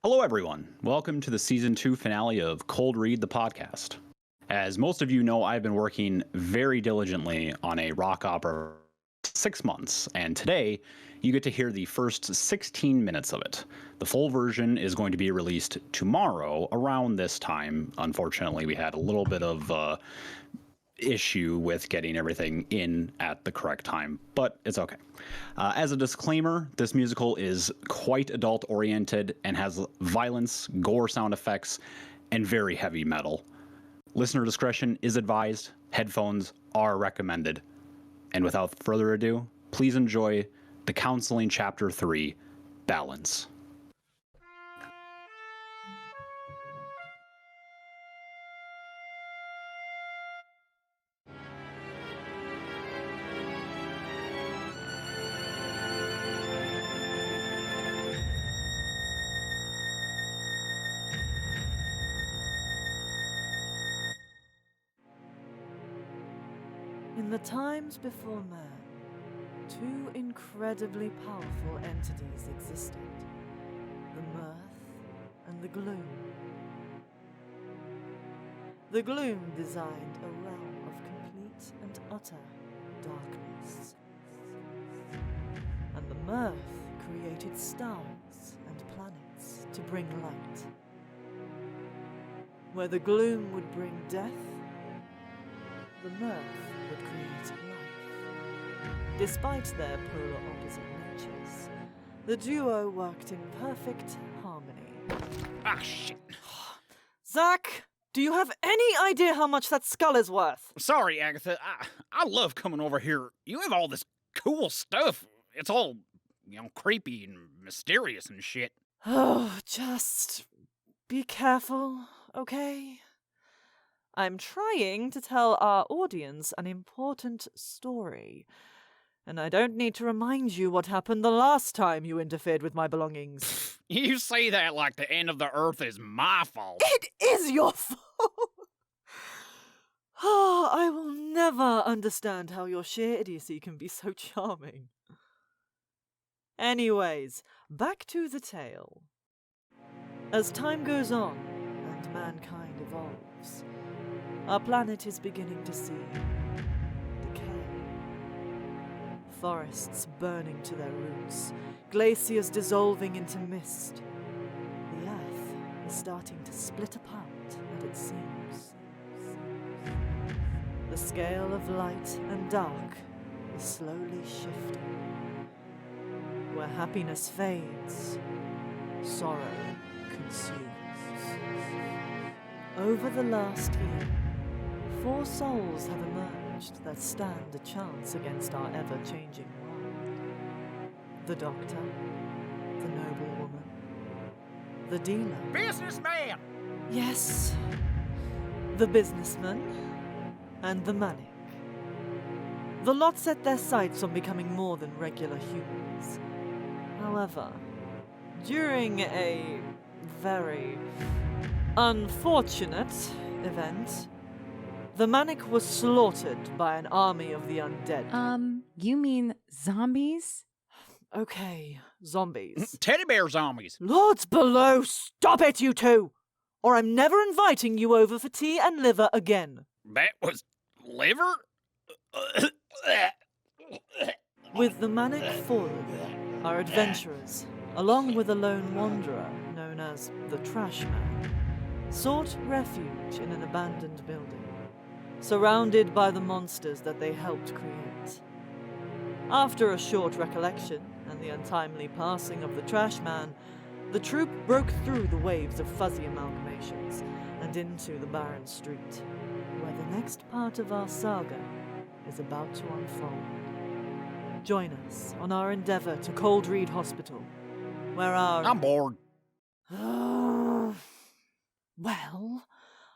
Hello, everyone. Welcome to the Season 2 finale of Cold Read the Podcast. As most of you know, I've been working very diligently on a rock opera for 6 months, and today you get to hear the first 16 minutes of it. The full version is going to be released tomorrow around this time. Unfortunately, we had a little bit of issue with getting everything in at the correct time, but it's okay. As a disclaimer, this musical is quite adult-oriented and has violence, gore sound effects, and very heavy metal. Listener discretion is advised. Headphones are recommended. And without further ado, please enjoy the Counseling Chapter 3, Balance. In the times before man, two incredibly powerful entities existed, the mirth and the gloom. The gloom designed a realm of complete and utter darkness, and the mirth created stars and planets to bring light. Where the gloom would bring death, the mirth would create life. Despite their polar opposite natures, the duo worked in perfect harmony. Ah, shit. Zach, do you have any idea how much that skull is worth? Sorry, Agatha. I love coming over here. You have all this cool stuff. It's all, creepy and mysterious and shit. Oh, just be careful, okay? I'm trying to tell our audience an important story, and I don't need to remind you what happened the last time you interfered with my belongings. You say that like the end of the earth is my fault. It is your fault! Oh, I will never understand how your sheer idiocy can be so charming. Anyways, back to the tale. As time goes on, and mankind evolves, our planet is beginning to see decay. Forests burning to their roots, glaciers dissolving into mist. The Earth is starting to split apart at its seams. The scale of light and dark is slowly shifting. Where happiness fades, sorrow consumes. Over the last year, 4 souls have emerged that stand a chance against our ever-changing world. The doctor, the noblewoman, the dealer. Businessman! Yes, the businessman, and the manic. The lot set their sights on becoming more than regular humans. However, during a very unfortunate event, the manic was slaughtered by an army of the undead. You mean zombies? Okay, zombies. Teddy bear zombies. Lords below, stop it, you two! Or I'm never inviting you over for tea and liver again. That was liver? With the manic fallen, our adventurers, along with a lone wanderer known as the Trash Man, sought refuge in an abandoned building, surrounded by the monsters that they helped create. After a short recollection and the untimely passing of the Trash Man, the troop broke through the waves of fuzzy amalgamations and into the barren street, where the next part of our saga is about to unfold. Join us on our endeavor to Cold Read Hospital, where our... I'm bored. Well,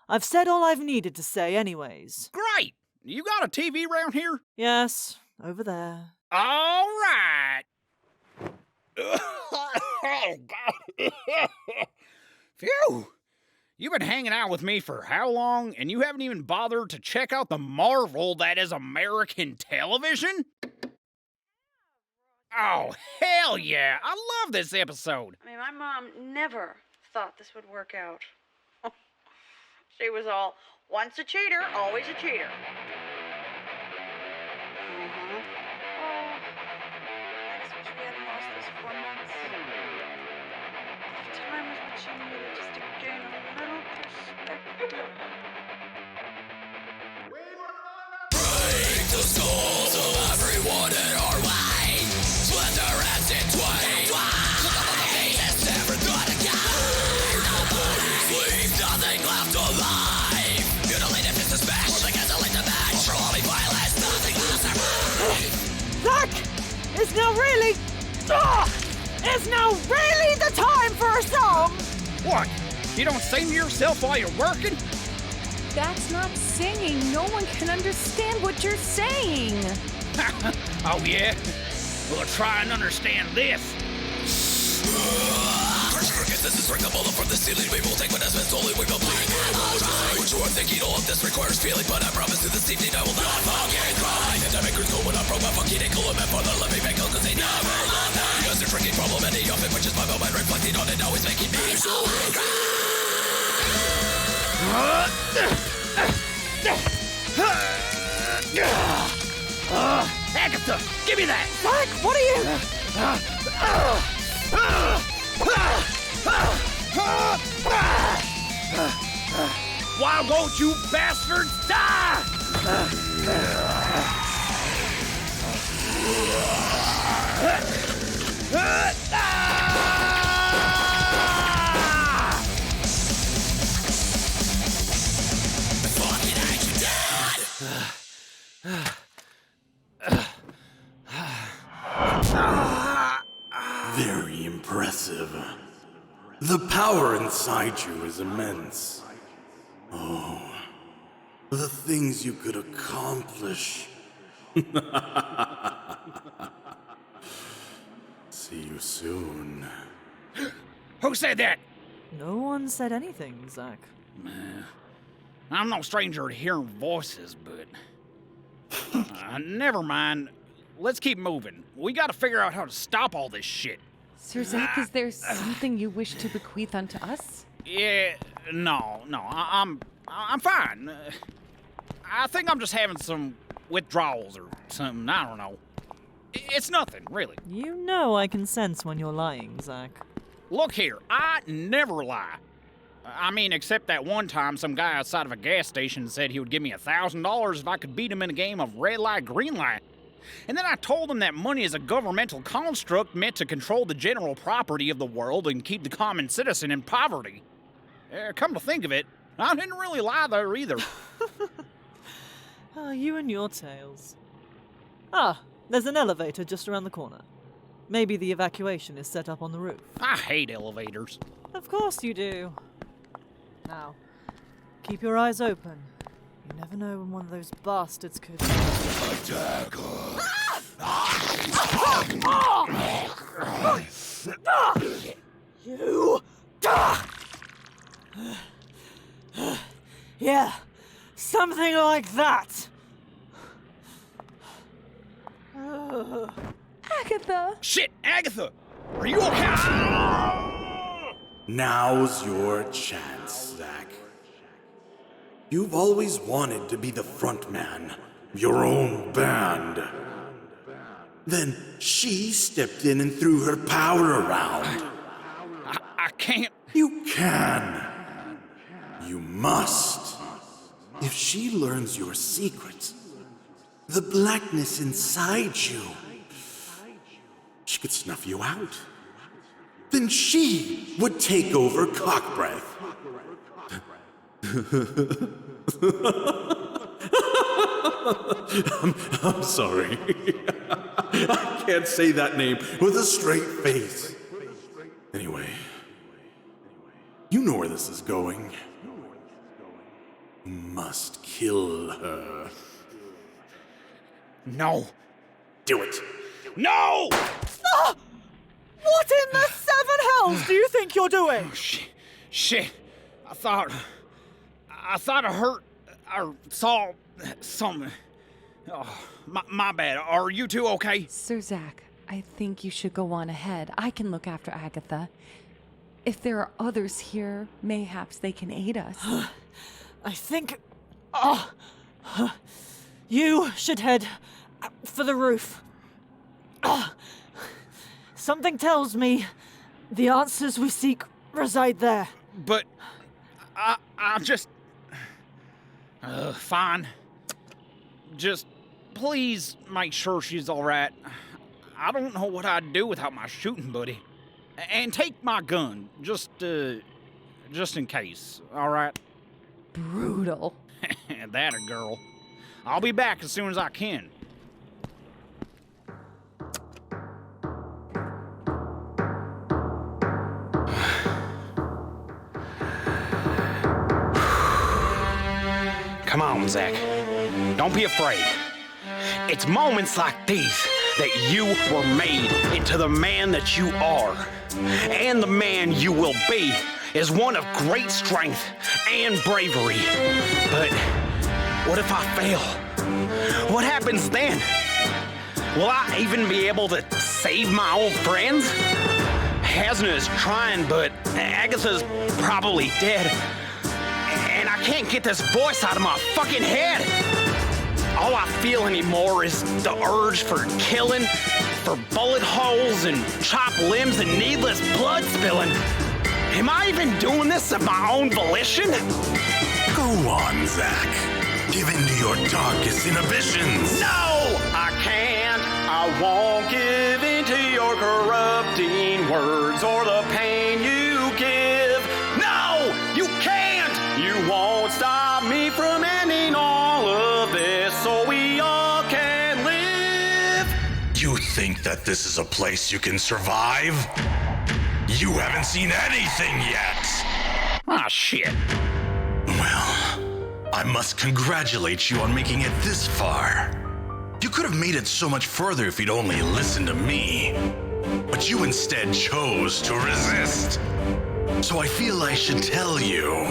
I've said all I've needed to say anyways. Great! You got a TV around here? Yes, over there. All right! Oh, God. Phew! You've been hanging out with me for how long, and you haven't even bothered to check out the marvel that is American television? Oh, hell yeah! I love this episode! I mean, my mom never thought this would work out. She was all, once a cheater, always a cheater. Oh, I just wish we hadn't lost those 4 months. If time was what she needed just to gain a little perspective. Break the skulls of everyone in our way. Split their heads in twain. Look up on the faces, never thought again. Nobody sleeps, nothing left alive. Mutilated fist to smash, holding as a link to match. Overwhelming violence, nothing will survive. Zach! Is now really the time for a song? What? You don't sing to yourself while you're working? That's not singing. No one can understand what you're saying. Oh, yeah? Well, try and understand this. This is the bullet from the ceiling. We will take what has been stolen. We will bleed. What you are thinking, all of this requires feeling. But I promise you this evening I will not fucking cry. Pandemic is going up from a fucking element for the living vehicle, cause they never love that. Yes, a tricky problem, any of it, which is my moment reflecting on it now is making me so angry. Agatha, give me that! Zach, what are you? Why don't you bastards die? Fucking hate you, Dad. Very impressive. The power inside you is immense. Oh, the things you could accomplish. See you soon. Who said that? No one said anything, Zach. I'm no stranger to hearing voices, but... never mind. Let's keep moving. We gotta figure out how to stop all this shit. Sir Zach, is there something you wish to bequeath unto us? Yeah, no, I'm fine. I think I'm just having some withdrawals or something, I don't know. It's nothing, really. You know I can sense when you're lying, Zach. Look here, I never lie. I mean, except that one time some guy outside of a gas station said he would give me $1,000 if I could beat him in a game of red light, green light. And then I told him that money is a governmental construct meant to control the general property of the world and keep the common citizen in poverty. Come to think of it, I didn't really lie there either. You and your tales. Ah, there's an elevator just around the corner. Maybe the evacuation is set up on the roof. I hate elevators. Of course you do. Now, keep your eyes open. You never know when one of those bastards could... You! Yeah, something like that. Agatha! Shit, Agatha! Are you okay? Now's your chance, Zach. You've always wanted to be the front man of your own band. Then she stepped in and threw her power around. I can't... You can. You must. If she learns your secrets, the blackness inside you, she could snuff you out. Then she would take over Cockbreath. I'm sorry. I can't say that name with a straight face. Anyway, you know where this is going. Must kill her. No. Do it. No! Ah! What in the seven hells do you think you're doing? Shit. I thought I heard or saw something. Oh, my bad. Are you two okay? Sir Zach, I think you should go on ahead. I can look after Agatha. If there are others here, mayhaps they can aid us. I think... you should head for the roof. Something tells me the answers we seek reside there. But I just... fine. Just please make sure she's all right. I don't know what I'd do without my shooting buddy. And take my gun, just in case, all right? Brutal. That a girl. I'll be back as soon as I can. Come on, Zach. Don't be afraid. It's moments like these that you were made into the man that you are. And the man you will be is one of great strength and bravery. But what if I fail? What happens then? Will I even be able to save my old friends? Hasna is trying, but Agatha's probably dead. And I can't get this voice out of my fucking head. All I feel anymore is the urge for killing, for bullet holes and chopped limbs and needless blood spilling. Am I even doing this of my own volition? Go on, Zach. Give in to your darkest inhibitions. No, I can't. I won't give in to your corrupting words or the pain you give. No, you can't. You won't stop me from ending all of this so we all can live. You think that this is a place you can survive? You haven't seen anything yet. Ah, shit. Well, I must congratulate you on making it this far. You could have made it so much further if you'd only listened to me. But you instead chose to resist. So I feel I should tell you.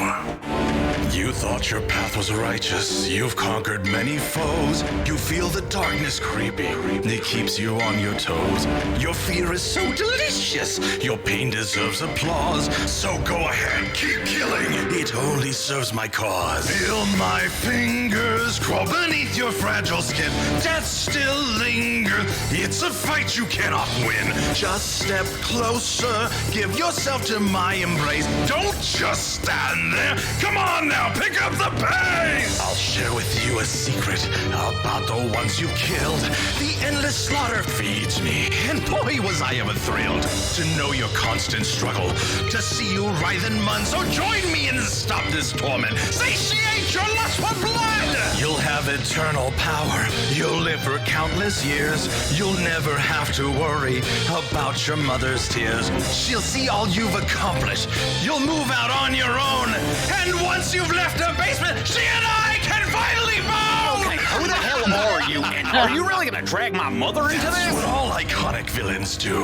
You thought your path was righteous. You've conquered many foes. You feel the darkness creeping. It keeps you on your toes. Your fear is so delicious. Your pain deserves applause. So go ahead, keep killing. It only serves my cause. Feel my fingers crawl beneath your fragile skin. Death still lingers. It's a fight you cannot win. Just step closer. Give yourself to my embrace. Don't just stand there. Come on now, pick up the pace. I'll share with you a secret about the ones you killed. The endless slaughter feeds me, and boy was I ever thrilled to know your constant struggle, to see you writhe and mun. So join me and stop this torment. Satiate your lust for blood. You'll have eternal power. You'll live for countless years. You'll never have to worry about your mother's tears. She'll see all you've accomplished. You'll move out on your own. And once you've left her basement, she and I can finally bone! Okay, who the hell are you? And are you really gonna drag my mother into That's this? what all iconic villains do.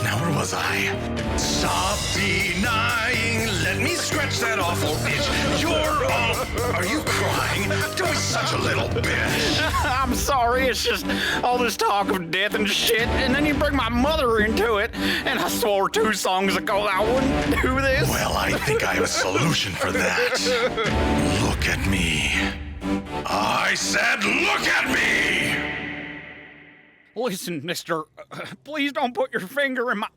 Now where was I? Stop denying. Let me scratch that awful itch. You're all... Are you crying? Don't be such a little bitch. I'm sorry, it's just all this talk of death and shit, and then you bring my mother into it, and I swore 2 songs ago that I wouldn't do this. Well, I think I have a solution for that. Look at me. I said look at me! Listen, mister, please don't put your finger in my...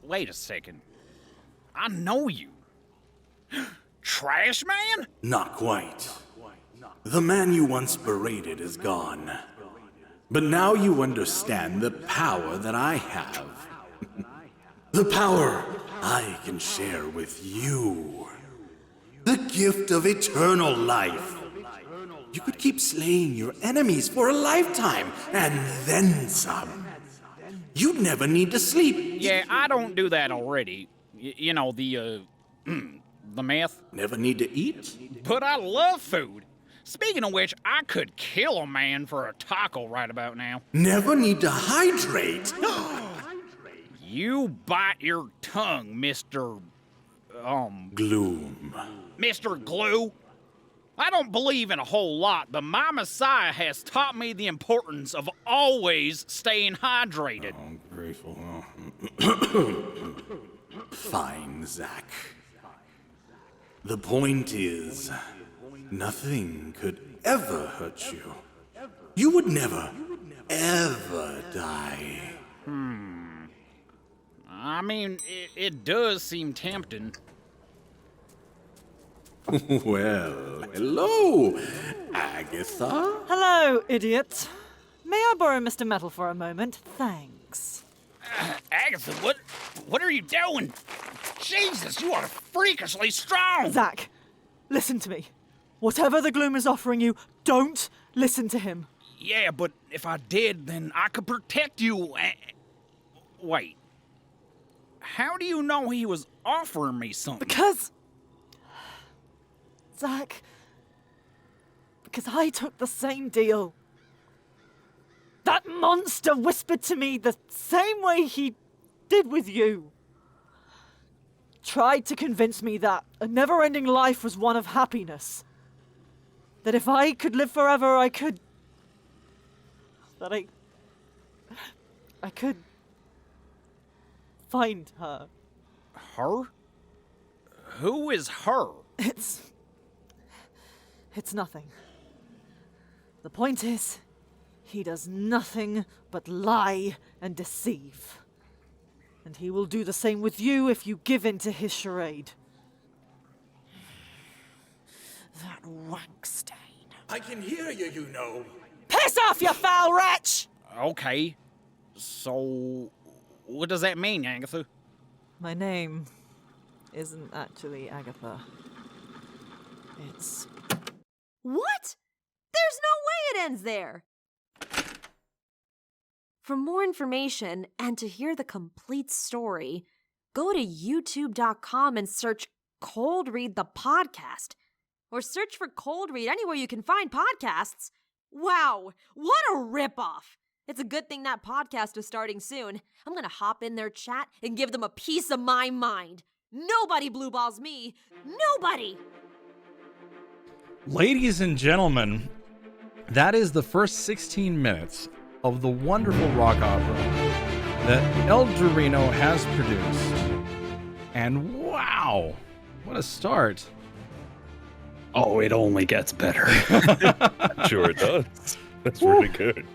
Wait a second. I know you. Trash Man? Not quite. The man you once berated is gone. But now you understand the power that I have. The power I can share with you. The gift of eternal life. You could keep slaying your enemies for a lifetime, and then some. You'd never need to sleep. Yeah, I don't do that already. You know, the meth. Never need to eat? But I love food. Speaking of which, I could kill a man for a taco right about now. Never need to hydrate? You bite your tongue, Mr. Gloom. Mr. Glue. I don't believe in a whole lot, but my Messiah has taught me the importance of always staying hydrated. I'm grateful. Fine, Zack. The point is, nothing could ever hurt you. You would never, ever die. I mean, it does seem tempting. Well, hello, Agatha. Hello, idiot. May I borrow Mr. Metal for a moment? Thanks. Agatha, what are you doing? Jesus, you are freakishly strong! Zack, listen to me. Whatever the Gloom is offering you, don't listen to him. Yeah, but if I did, then I could protect you. Wait. How do you know he was offering me something? Because... Zack... Because I took the same deal. That monster whispered to me the same way he did with you. Tried to convince me that a never-ending life was one of happiness. That if I could live forever, I could... That I could... find her. Her? Who is her? It's nothing. The point is, he does nothing but lie and deceive. And he will do the same with you if you give in to his charade. That Wankstein. I can hear you, you know. Piss off, you foul wretch! Okay. So, what does that mean, Agatha? My name isn't actually Agatha. It's... What? There's no way it ends there! For more information and to hear the complete story, go to youtube.com and search Cold Read the Podcast. Or search for Cold Read anywhere you can find podcasts. Wow, what a ripoff! It's a good thing that podcast is starting soon. I'm gonna hop in their chat and give them a piece of my mind. Nobody blueballs me. Nobody! Ladies and gentlemen, that is the first 16 minutes of the wonderful rock opera that Eldurrino has produced. And wow, what a start. Oh, it only gets better. Sure it does. That's really good.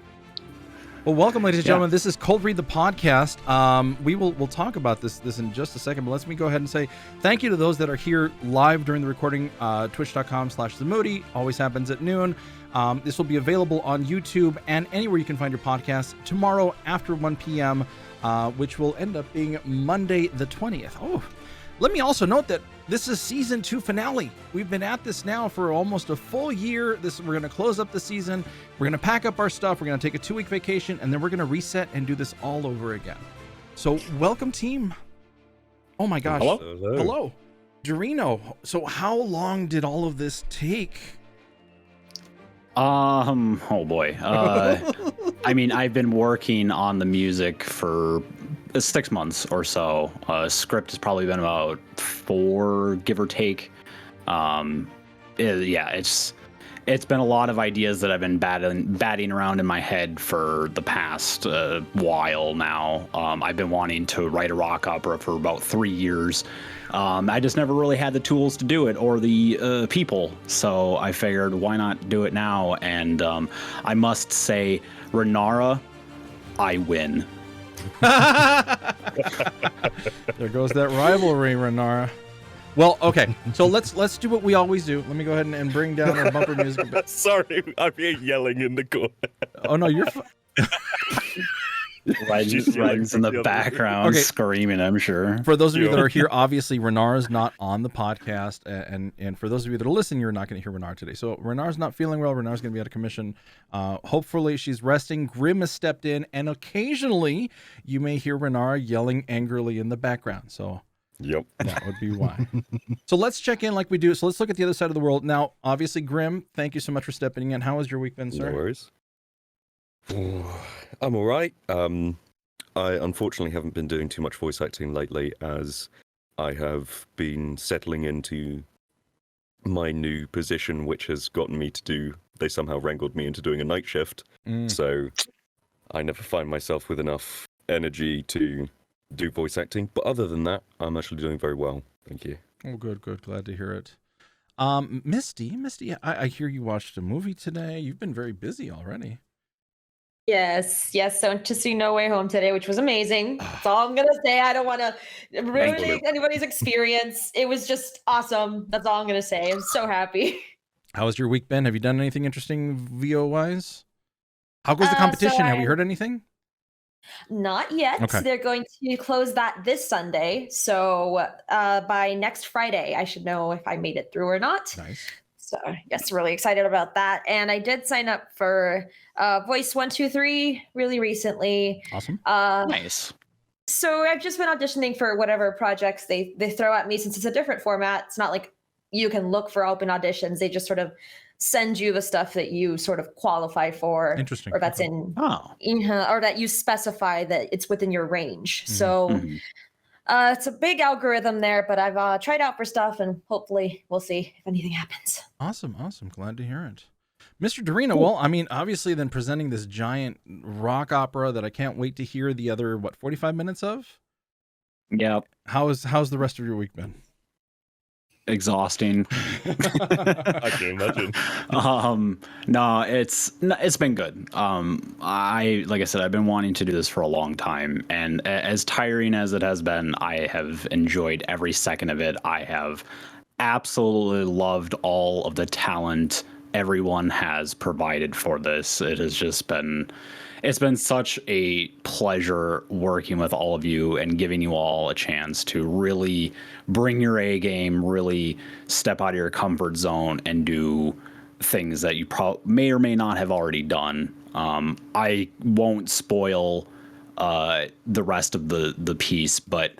Well, welcome, ladies and gentlemen. This is Cold Read the Podcast. We'll talk about this in just a second, but let me go ahead and say thank you to those that are here live during the recording. Twitch.com/Zamoody. Always happens at noon. This will be available on YouTube and anywhere you can find your podcast tomorrow after 1 p.m., which will end up being Monday the 20th. Oh, let me also note that this is season 2 finale. We've been at this now for almost a full year. We're going to close up the season. We're going to pack up our stuff. We're going to take a 2-week vacation, and then we're going to reset and do this all over again. So welcome, team. Oh my gosh. Hello. Eldurrino. So how long did all of this take? Oh boy. I mean, I've been working on the music for 6 months or so. Script has probably been about 4, give or take. It's been a lot of ideas that I've been batting around in my head for the past while now. I've been wanting to write a rock opera for about 3 years. I just never really had the tools to do it or the people. So I figured, why not do it now? And I must say, Renara, I win. There goes that rivalry, Renara. Well, okay, so let's do what we always do. Let me go ahead and bring down our bumper music. Sorry, I'm here yelling in the corner. Oh no, you're Ryan's in the background screaming, I'm sure. For those of you that are here, obviously Renara's not on the podcast, and for those of you that are listening, you're not going to hear Renara today. So Renara's not feeling well. Renara's going to be out of commission. Hopefully she's resting. Grim has stepped in, and occasionally you may hear Renara yelling angrily in the background. So yep, that would be why. So let's check in like we do. So let's look at the other side of the world. Now, obviously, Grim, thank you so much for stepping in. How has your week been, sir? No worries. I'm all right. I unfortunately haven't been doing too much voice acting lately, as I have been settling into my new position, which has gotten me to do... They somehow wrangled me into doing a night shift, so I never find myself with enough energy to do voice acting. But other than that, I'm actually doing very well. Thank you. Oh, good. Glad to hear it. Misty, I hear you watched a movie today. You've been very busy already. Yes. So went to see No Way Home today, which was amazing. That's all I'm gonna say. I don't want to ruin anybody's experience. It was just awesome. That's all I'm gonna say. I'm so happy. How's your week been? Have you done anything interesting VO wise? How goes the competition? Have you heard anything? Not yet. Okay. They're going to close that this Sunday. So by next Friday, I should know if I made it through or not. Nice. So yes, really excited about that. And I did sign up for Voice 123 really recently. Awesome. Nice. So I've just been auditioning for whatever projects they throw at me, since it's a different format. It's not like you can look for open auditions. They just sort of send you the stuff that you sort of qualify for. Interesting. Or that's or that you specify that it's within your range. Mm-hmm. So it's a big algorithm there, but I've tried out for stuff, and hopefully we'll see if anything happens. Awesome. Glad to hear it. Mr. Eldurrino, well, I mean, obviously then presenting this giant rock opera that I can't wait to hear the other, 45 minutes of? Yep. How's the rest of your week been? Exhausting. I can imagine. No, it's been good. Like I said, I've been wanting to do this for a long time, and as tiring as it has been, I have enjoyed every second of it. I have absolutely loved all of the talent everyone has provided for this. It has just been such a pleasure working with all of you and giving you all a chance to really bring your A game, really step out of your comfort zone and do things that you may or may not have already done. I won't spoil the rest of the piece, but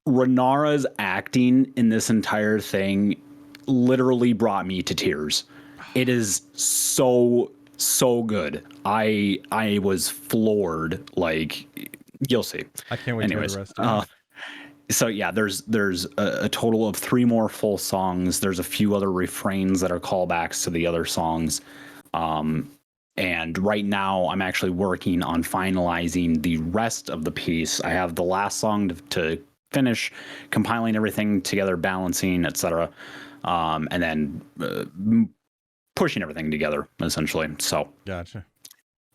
Renara's acting in this entire thing literally brought me to tears. It is so good. I was floored. Like, you'll see. I can't wait to hear the rest. So yeah, there's a total of 3 more full songs. There's a few other refrains that are callbacks to the other songs. And right now I'm actually working on finalizing the rest of the piece. I have the last song to finish, compiling everything together, balancing, etc. And then pushing everything together, essentially. So gotcha.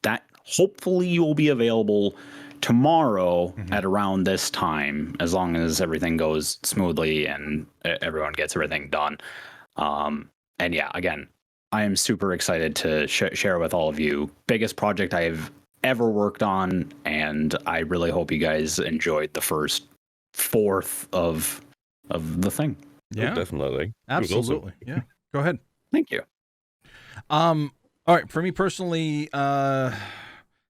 That hopefully will be available tomorrow at around this time, as long as everything goes smoothly and everyone gets everything done. And yeah, again, I am super excited to share with all of you. Biggest project I've ever worked on, and I really hope you guys enjoyed the first fourth of the thing. Yeah, oh, definitely. Absolutely. Awesome. Yeah. Go ahead. Thank you. All right. For me personally, haven't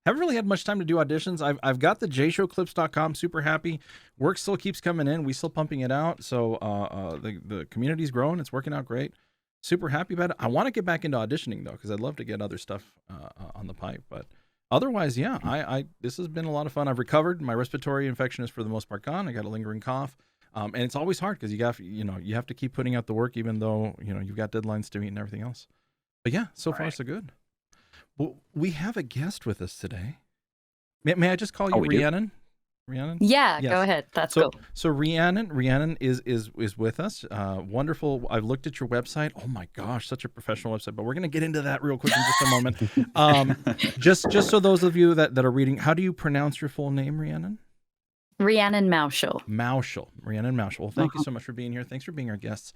really had much time to do auditions. I've got the jshowclips.com. Super happy. Work still keeps coming in. We still pumping it out. So the community's growing. It's working out great. Super happy about it. I want to get back into auditioning though, because I'd love to get other stuff on the pipe. But otherwise, yeah, I this has been a lot of fun. I've recovered. My respiratory infection is for the most part gone. I got a lingering cough. And it's always hard because you have to keep putting out the work, even though you've got deadlines to meet and everything else. But yeah, so far so good. Well, we have a guest with us today. May I just call you Rhiannon? Rhiannon? Yeah, yes. Go ahead. That's cool. So Rhiannon is with us. Wonderful. I've looked at your website. Oh my gosh, such a professional website. But we're gonna get into that real quick in just a moment. Just so those of you that are reading, how do you pronounce your full name, Rhiannon? Rhiannon Moushall. Rhiannon Moushall. Well, thank you so much for being here. Thanks for being our guests.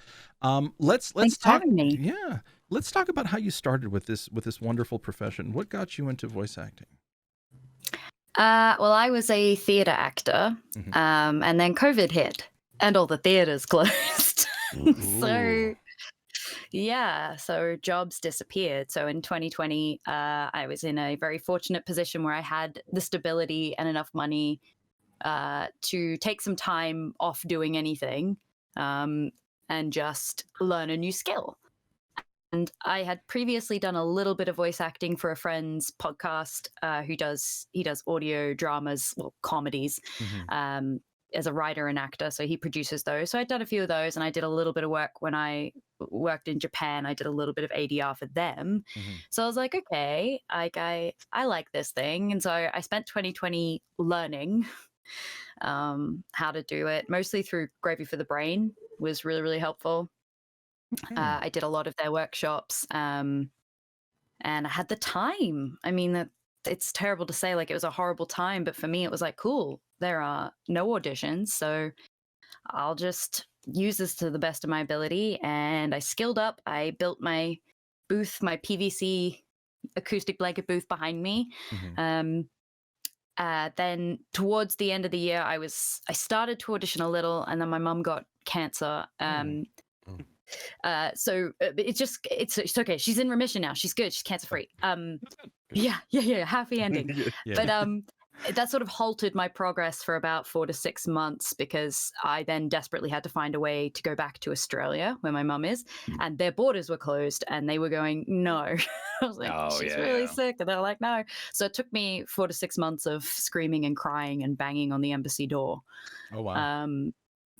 Let's Thanks talk. for having me. Yeah, let's talk about how you started with this wonderful profession. What got you into voice acting? Well, I was a theater actor, and then COVID hit, and all the theaters closed. So jobs disappeared. So in 2020, I was in a very fortunate position where I had the stability and enough money to take some time off doing anything and just learn a new skill. And I had previously done a little bit of voice acting for a friend's podcast he does audio dramas, well, comedies, as a writer and actor. So he produces those. So I'd done a few of those, and I did a little bit of work when I worked in Japan. I did a little bit of ADR for them. So I was like, okay, I like this thing. And so I spent 2020 learning. how to do it, mostly through Gravy for the Brain was really, really helpful. I did a lot of their workshops, and I had the time. I mean, it's terrible to say, like, it was a horrible time, but for me, it was like, cool, there are no auditions, so I'll just use this to the best of my ability. And I skilled up. I built my booth, my PVC acoustic blanket booth behind me. Then towards the end of the year, I started to audition a little, and then my mum got cancer. So it's okay. She's in remission now. She's good. She's cancer free. Yeah. Happy ending. But that sort of halted my progress for about 4 to 6 months, because I then desperately had to find a way to go back to Australia, where my mum is, and their borders were closed, and they were going, no. I was like, she's really sick, and they're like, no. So it took me 4 to 6 months of screaming and crying and banging on the embassy door. Oh wow.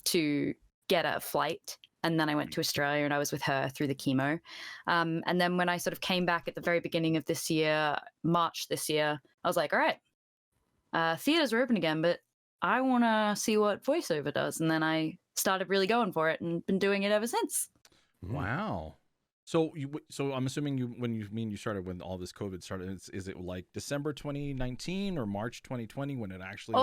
To get a flight. And then I went to Australia, and I was with her through the chemo. And then when I sort of came back at the very beginning of this year, March this year, I was like, all right, theaters are open again, but I want to see what voiceover does. And then I started really going for it and been doing it ever since. Wow. So I'm assuming when you started when all this COVID started, is it like December 2019 or March 2020 when it actually?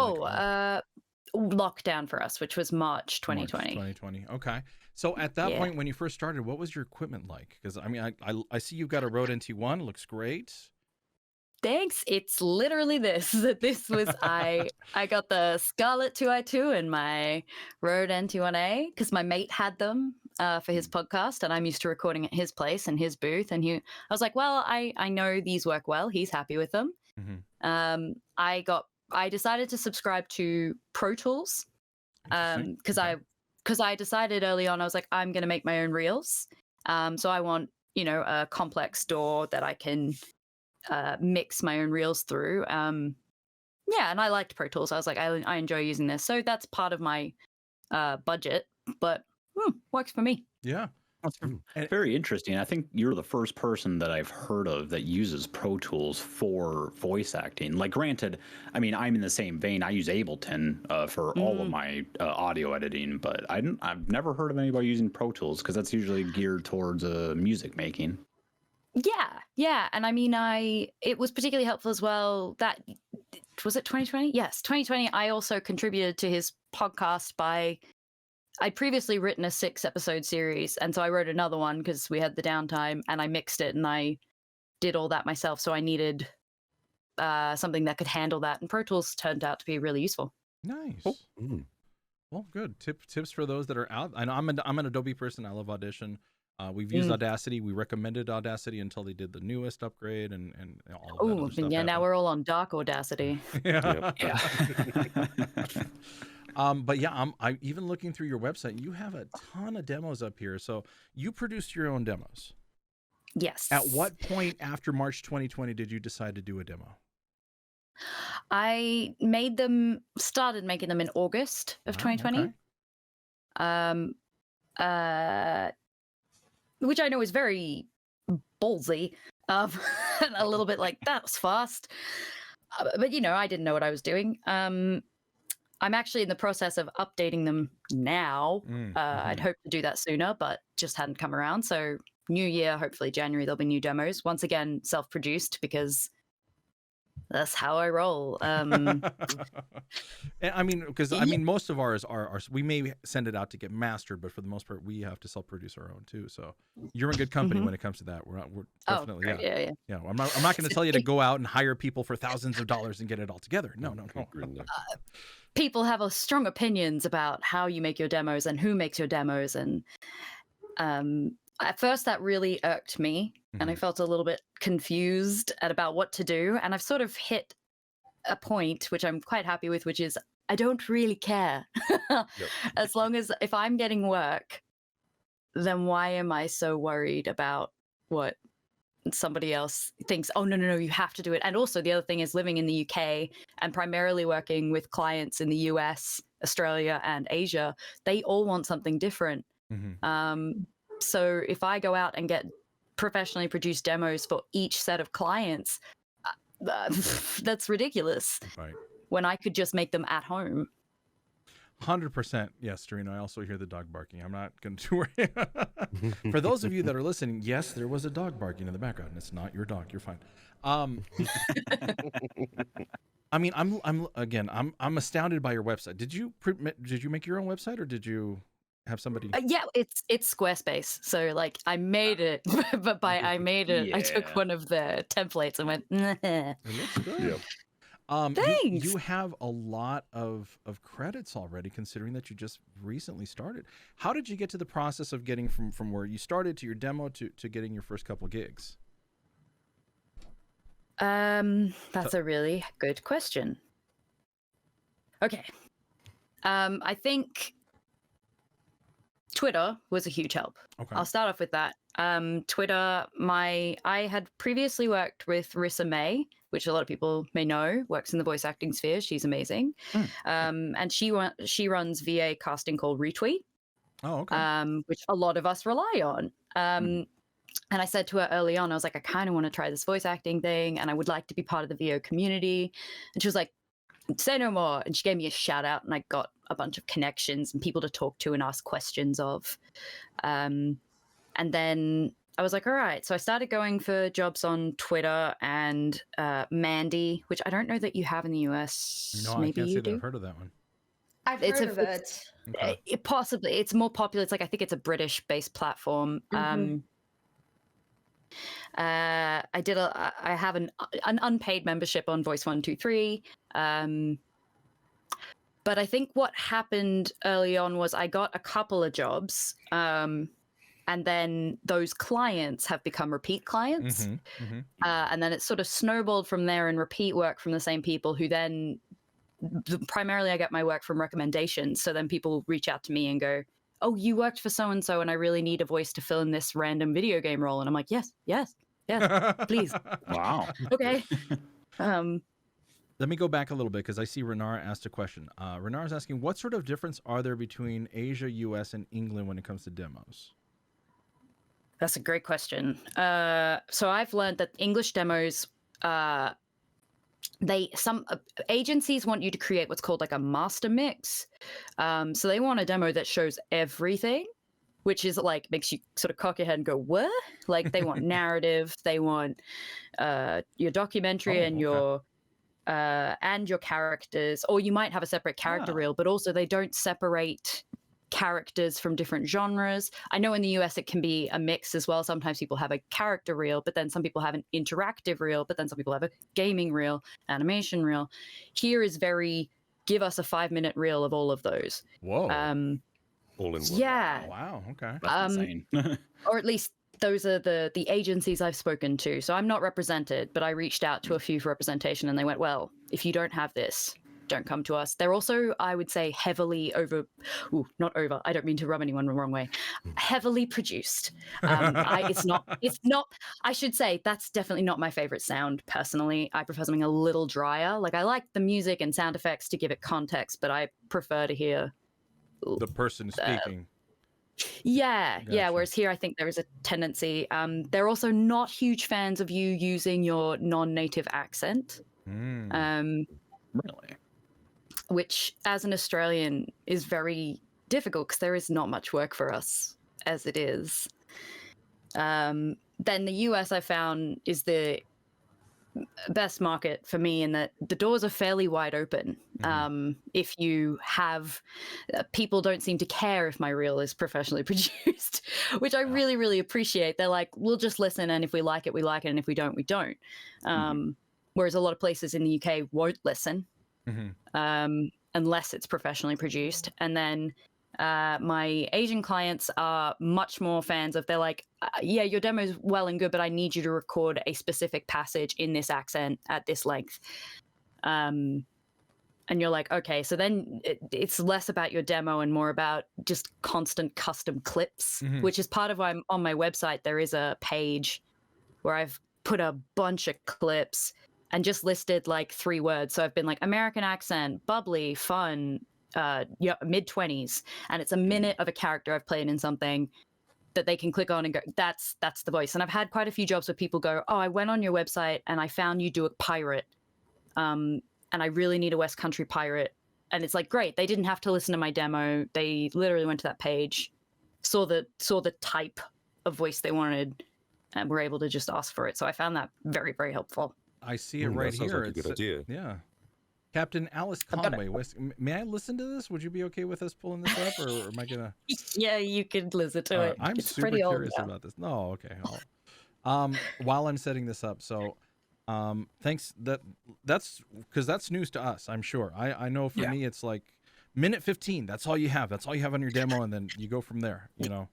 Lockdown for us, which was March 2020. March 2020. Okay. So at that point, when you first started, what was your equipment like? Because I mean, I see you've got a Rode NT1. It looks great. Thanks. It's literally this. This was I got the Scarlett 2i2 and my Rode NT1A because my mate had them for his podcast, and I'm used to recording at his place and his booth. And I was like, well, I know these work well. He's happy with them. I decided to subscribe to Pro Tools because I decided early on, I was like, I'm going to make my own reels. So I want, a complex DAW that I can mix my own reels through. And I liked Pro Tools. I was like, I enjoy using this. So that's part of my budget, but works for me. Yeah. That's very interesting. I think you're the first person that I've heard of that uses Pro Tools for voice acting. Like, granted, I mean, I'm in the same vein. I use Ableton for all of my audio editing, but I've never heard of anybody using Pro Tools because that's usually geared towards music making. Yeah. And I mean, it was particularly helpful as well. Was it 2020? Yes, 2020. I also contributed to his podcast I'd previously written a 6-episode series, and so I wrote another one because we had the downtime, and I mixed it, and I did all that myself, so I needed something that could handle that, and Pro Tools turned out to be really useful. Nice. Oh. Well, good. Tips for those that are out. I know I'm an Adobe person. I love Audition. We've used Audacity. We recommended Audacity until they did the newest upgrade and all of that other stuff happened. Now we're all on dark Audacity. Yeah. But yeah, I even looking through your website, you have a ton of demos up here. So you produced your own demos. Yes. At what point after March 2020 did you decide to do a demo? I started making them in August of 2020. Okay. Which I know is very ballsy, and a little bit like, that was fast. But I didn't know what I was doing. I'm actually in the process of updating them now. I'd hoped to do that sooner, but just hadn't come around. So new year, hopefully January, there'll be new demos. Once again, self-produced because that's how I roll. And I mean, because most of ours are we may send it out to get mastered, but for the most part, we have to self-produce our own too. So you're in good company when it comes to that. We're definitely yeah. I'm not going to tell you to go out and hire people for thousands of dollars and get it all together. No. People have strong opinions about how you make your demos and who makes your demos, and at first that really irked me, and I felt a little bit confused about what to do. And I've sort of hit a point which I'm quite happy with, which is I don't really care. As long as if I'm getting work, then why am I so worried about what somebody else thinks? Oh, no, you have to do it. And also the other thing is living in the UK and primarily working with clients in the US, Australia, and Asia, they all want something different. So if I go out and get professionally produced demos for each set of clients, that's ridiculous. Right. When I could just make them at home. 100%. Yes, Dorino, I also hear the dog barking. I'm not going to worry. For those of you that are listening, yes, there was a dog barking in the background. It's not your dog. You're fine. I mean, I'm astounded by your website. Did you make your own website, or did you have somebody? Yeah, it's Squarespace. So like I made it, but I made it, I took one of the templates and went, nah. It looks good. Yep. Thanks. You have a lot of credits already, considering that you just recently started. How did you get to the process of getting from where you started to your demo to getting your first couple gigs? That's a really good question. Okay. I think Twitter was a huge help. Okay. I'll start off with that. Twitter, I had previously worked with Rissa May, which a lot of people may know, works in the voice acting sphere. She's amazing. And she runs VA casting called Retweet. Oh, okay. Which a lot of us rely on. And I said to her early on, I was like, I kind of want to try this voice acting thing, and I would like to be part of the VO community. And she was like, say no more. And she gave me a shout out, and I got a bunch of connections and people to talk to and ask questions of. And then I was like, all right. So I started going for jobs on Twitter and Mandy, which I don't know that you have in the US. No, Maybe I can't you say do. that I've heard of that one. I've heard of it. Okay. Possibly. It's more popular. It's like, I think it's a British-based platform. I have an unpaid membership on Voice 123. But I think what happened early on was I got a couple of jobs, and then those clients have become repeat clients. And then it sort of snowballed from there, and repeat work from the same people who then, primarily I get my work from recommendations. So then people reach out to me and go, oh, you worked for so-and-so and I really need a voice to fill in this random video game role. And I'm like, yes, please. Wow. Okay. Let me go back a little bit because I see Renara asked a question. Renara's asking, what sort of difference are there between Asia, US, and England when it comes to demos? That's a great question. So I've learned that English demos, some agencies want you to create what's called like a master mix. So they want a demo that shows everything, which is like makes you sort of cock your head and go, what? Like they want narrative, they want your documentary and your characters, or you might have a separate character reel, but also they don't separate characters from different genres. I know in the US it can be a mix as well. Sometimes people have a character reel, but then some people have an interactive reel, but then some people have a gaming reel, animation reel. Here is very, give us a 5-minute reel of all of those. Whoa. All in one. Yeah. Wow. Okay. That's insane. Or at least those are the agencies I've spoken to. So I'm not represented, but I reached out to a few for representation and they went, well, if you don't have this, don't come to us. They're also, I would say, heavily not over. I don't mean to rub anyone the wrong way. Heavily produced. It's not, I should say that's definitely not my favorite sound personally. I prefer something a little drier. Like I like the music and sound effects to give it context, but I prefer to hear the person speaking. Yeah. Gotcha. Whereas here, I think there is a tendency. They're also not huge fans of you using your non-native accent. Really? Which, as an Australian, is very difficult because there is not much work for us as it is. Then the US, I found, is the best market for me in that the doors are fairly wide open. If you have people don't seem to care if my reel is professionally produced, which I really, really appreciate. They're like, we'll just listen, and if we like it, we like it, and if we don't, we don't. Whereas a lot of places in the UK won't listen unless it's professionally produced. And then my Asian clients are much more fans of, they're like, yeah, your demo is well and good, but I need you to record a specific passage in this accent at this length. And you're like, okay, so then it's less about your demo and more about just constant custom clips, which is part of why on my website there is a page where I've put a bunch of clips and just listed like 3 words. So I've been like American accent, bubbly, fun, mid-20s, and it's a minute of a character I've played in something that they can click on and go, that's the voice. And I've had quite a few jobs where people go, oh, I went on your website and I found you do a pirate, and I really need a West Country pirate. and it's like, great, they didn't have to listen to my demo. They literally went to that page, saw the type of voice they wanted, and were able to just ask for it. So I found that very, very helpful. I see it right that sounds here. like a good idea. Yeah. Captain Alice Conway. May I listen to this? Would you be okay with us pulling this up, or am I gonna? Yeah, you could listen to it. I'm It's super pretty old curious now. about this. No, okay. While I'm setting this up, so thanks. That's because that's news to us. I'm sure. I know for me, it's like minute 15. That's all you have. That's all you have on your demo, and then you go from there. You know.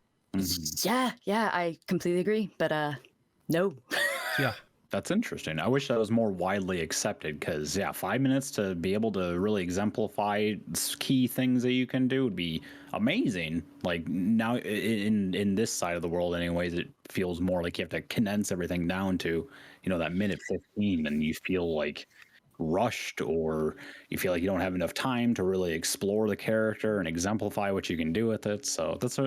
Yeah, I completely agree. But no. Yeah. That's interesting. I wish that was more widely accepted because, 5 minutes to be able to really exemplify key things that you can do would be amazing. Like now in this side of the world anyways, it feels more like you have to condense everything down to, that minute 15, and you feel like rushed, or you feel like you don't have enough time to really explore the character and exemplify what you can do with it. So it's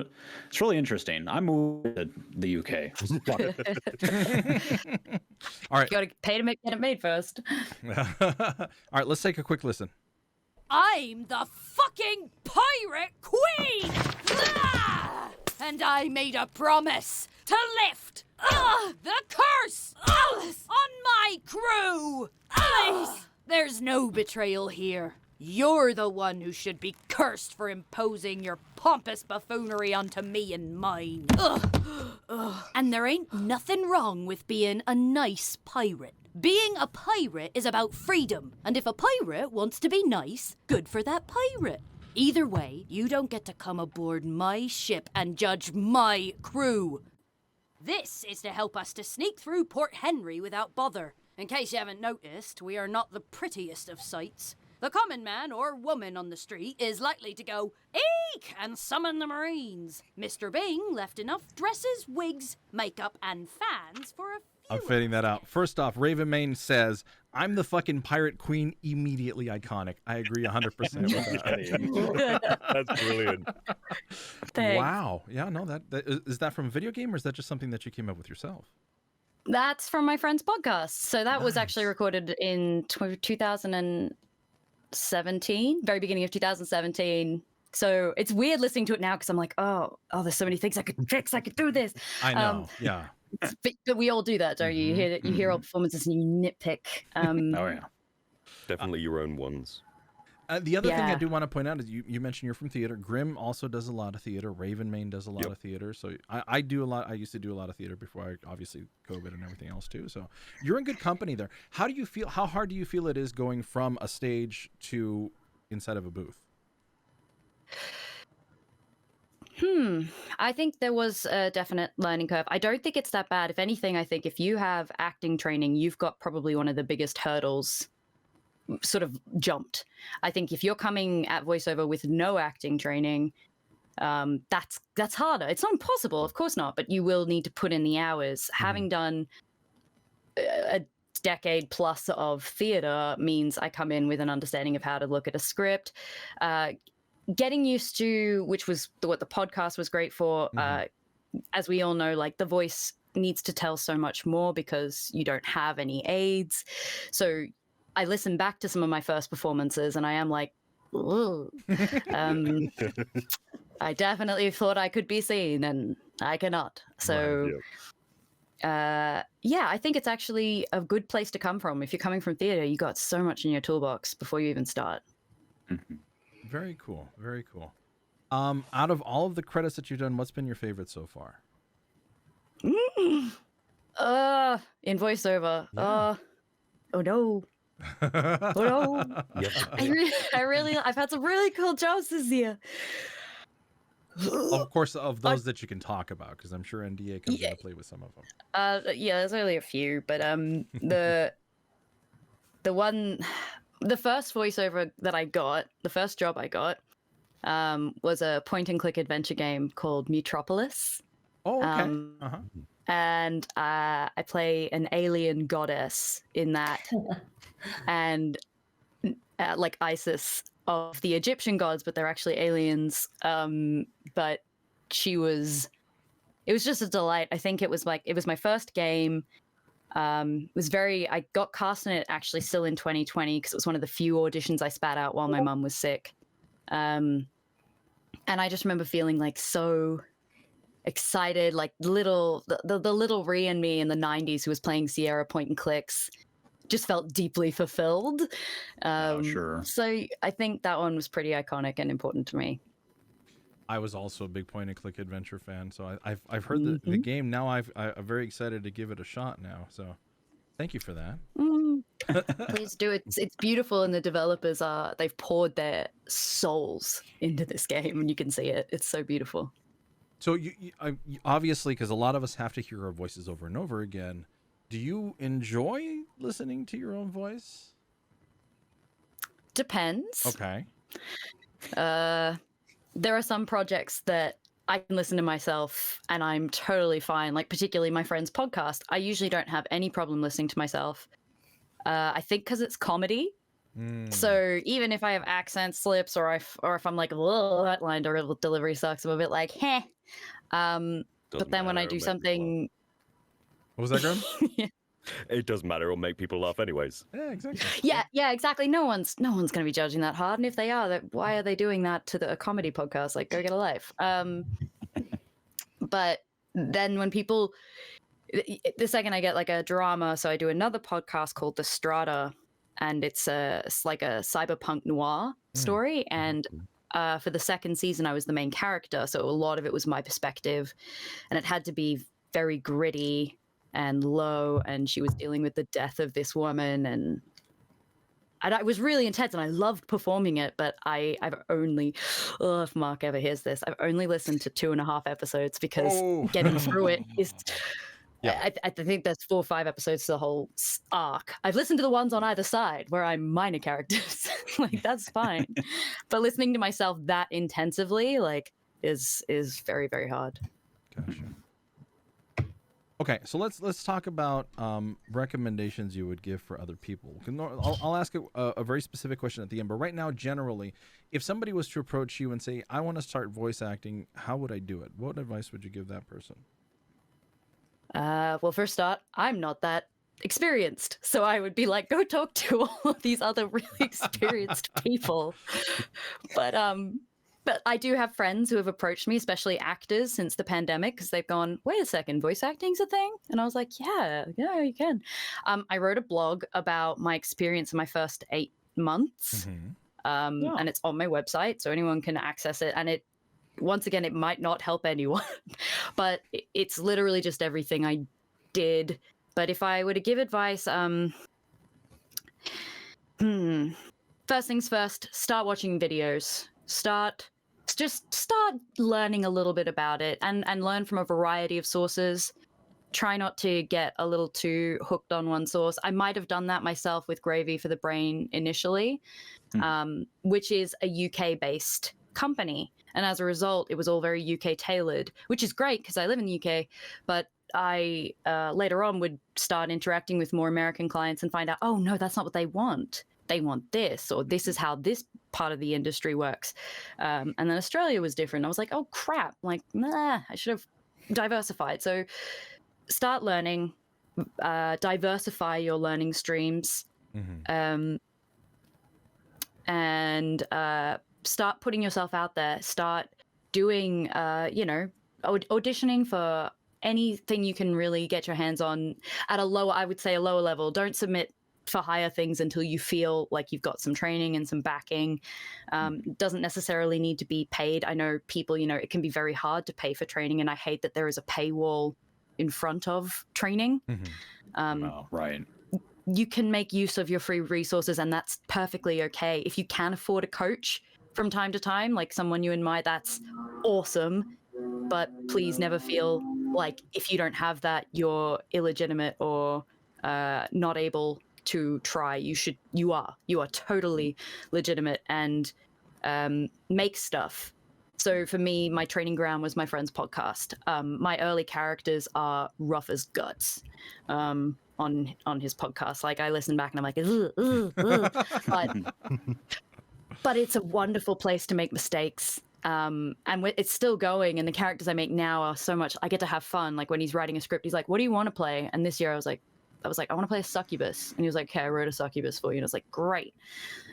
really interesting. I moved to the UK. All right. You gotta pay to get it made first. All right, let's take a quick listen. I'm the fucking pirate queen! Ah! And I made a promise to lift the curse on my crew! There's no betrayal here. You're the one who should be cursed for imposing your pompous buffoonery onto me and mine. And there ain't nothing wrong with being a nice pirate. Being a pirate is about freedom, and if a pirate wants to be nice, good for that pirate. Either way, you don't get to come aboard my ship and judge my crew. This is to help us to sneak through Port Henry without bother. In case you haven't noticed, we are not the prettiest of sights. The common man or woman on the street is likely to go, eek, and summon the Marines. Mr. Bing left enough dresses, wigs, makeup, and fans for a few. I'm fading that out. First off, Ravenmane says, I'm the fucking pirate queen, immediately iconic. I agree 100% with that. That's brilliant. Thanks. Wow. Yeah, no, that is that from a video game, or is that just something that you came up with yourself? That's from my friend's podcast. So that was actually recorded in 2017, very beginning of 2017. So it's weird listening to it now because I'm like, oh, there's so many things I could fix. I could do this. I know. Yeah. But we all do that, don't you? You hear our performances and you nitpick. Oh yeah, definitely your own ones. The other thing I do want to point out is you mentioned you're from theater. Grim also does a lot of theater. Ravenmane does a lot of theater. So I do a lot. I used to do a lot of theater before I obviously COVID and everything else too. So you're in good company there. How do you feel? How hard do you feel it is going from a stage to inside of a booth? I think there was a definite learning curve. I don't think it's that bad. If anything, I think if you have acting training, you've got probably one of the biggest hurdles sort of jumped. I think if you're coming at voiceover with no acting training, that's harder. It's not impossible, of course not, but you will need to put in the hours. Having done a decade plus of theater means I come in with an understanding of how to look at a script. Getting used to, which was what the podcast was great for, as we all know, like the voice needs to tell so much more because you don't have any aids. So I listen back to some of my first performances and I am like, ooh. I definitely thought I could be seen and I cannot. So I think it's actually a good place to come from. If you're coming from theater, you got so much in your toolbox before you even start. Very cool. Very cool. Out of all of the credits that you've done, what's been your favorite so far? In voiceover. Yeah. Oh no. Oh no. I've had some really cool jobs this year. Of course, of those that you can talk about, because I'm sure NDA comes into play with some of them. There's only a few, but the first voiceover that I got, the first job I got, was a point-and-click adventure game called Metropolis. Oh, okay. And I play an alien goddess in that, and like Isis of the Egyptian gods, but they're actually aliens. But it was just a delight. I think it was my first game. I got cast in it actually still in 2020 because it was one of the few auditions I spat out while my mum was sick. And I just remember feeling like so excited, like the little Rhea in me in the 90s who was playing Sierra point and clicks just felt deeply fulfilled. Sure. So I think that one was pretty iconic and important to me. I was also a big point and click adventure fan, so I've heard the game. Now I'm very excited to give it a shot now. So thank you for that. Please do it. It's beautiful, and the developers they've poured their souls into this game, and you can see it. It's so beautiful. So you obviously, because a lot of us have to hear our voices over and over again. Do you enjoy listening to your own voice? Depends. Okay. There are some projects that I can listen to myself and I'm totally fine. Like particularly my friend's podcast. I usually don't have any problem listening to myself. I think because it's comedy. So even if I have accent slips or if I'm like, oh, that line delivery sucks, I'm a bit like, heh. But then when I do something... What was that, Graham? It doesn't matter. It'll make people laugh anyways. Yeah, exactly. Yeah, exactly. No one's going to be judging that hard. And if they are, why are they doing that to a comedy podcast? Like, go get a life. But then when people... The second I get like a drama, so I do another podcast called The Strata, and it's like a cyberpunk noir story. And for the second season, I was the main character. So a lot of it was my perspective. And it had to be very gritty and low, and she was dealing with the death of this woman, and it was really intense, and I loved performing it, but I've only, if Mark ever hears this, I've only listened to 2.5 episodes because getting through it is, I think there's 4 or 5 episodes to the whole arc. I've listened to the ones on either side where I'm minor characters, like that's fine, but listening to myself that intensively, like, is very, very hard. Gotcha. Okay, so let's talk about recommendations you would give for other people. I'll ask a very specific question at the end, but right now, generally, if somebody was to approach you and say, I want to start voice acting, how would I do it? What advice would you give that person? Well, first off, I'm not that experienced, so I would be like, go talk to all of these other really experienced people. But I do have friends who have approached me, especially actors, since the pandemic, because they've gone, wait a second, voice acting's a thing? And I was like, yeah, you can. I wrote a blog about my experience in my first 8 months, and it's on my website, so anyone can access it. And once again, it might not help anyone, but it's literally just everything I did. But if I were to give advice, first things first, start watching videos. Just start learning a little bit about it and learn from a variety of sources. Try not to get a little too hooked on one source. I might have done that myself with Gravy for the Brain initially, which is a UK-based company. And as a result, it was all very UK tailored, which is great because I live in the UK. But I later on would start interacting with more American clients and find out, oh, no, that's not what they want. They want this, or this is how this part of the industry works. And then Australia was different. I was like, oh, crap. Like, I should have diversified. So start learning, diversify your learning streams, and start putting yourself out there. Start doing, auditioning for anything you can really get your hands on at a lower level. Don't submit for higher things until you feel like you've got some training and some backing. Doesn't necessarily need to be paid. I know people, it can be very hard to pay for training, and I hate that there is a paywall in front of training. Right. You can make use of your free resources, and that's perfectly okay. If you can afford a coach from time to time, like someone you admire, that's awesome. But please never feel like if you don't have that, you're illegitimate or not able to try. You are totally legitimate, and make stuff. So for me, my training ground was my friend's podcast. My early characters are rough as guts on his podcast. Like I listen back and I'm like, but it's a wonderful place to make mistakes. And it's still going, and the characters I make now are so much, I get to have fun. Like when he's writing a script, he's like, what do you want to play? And this year I was like, was like, I want to play a succubus. And he was like, okay, I wrote a succubus for you. And I was like, great.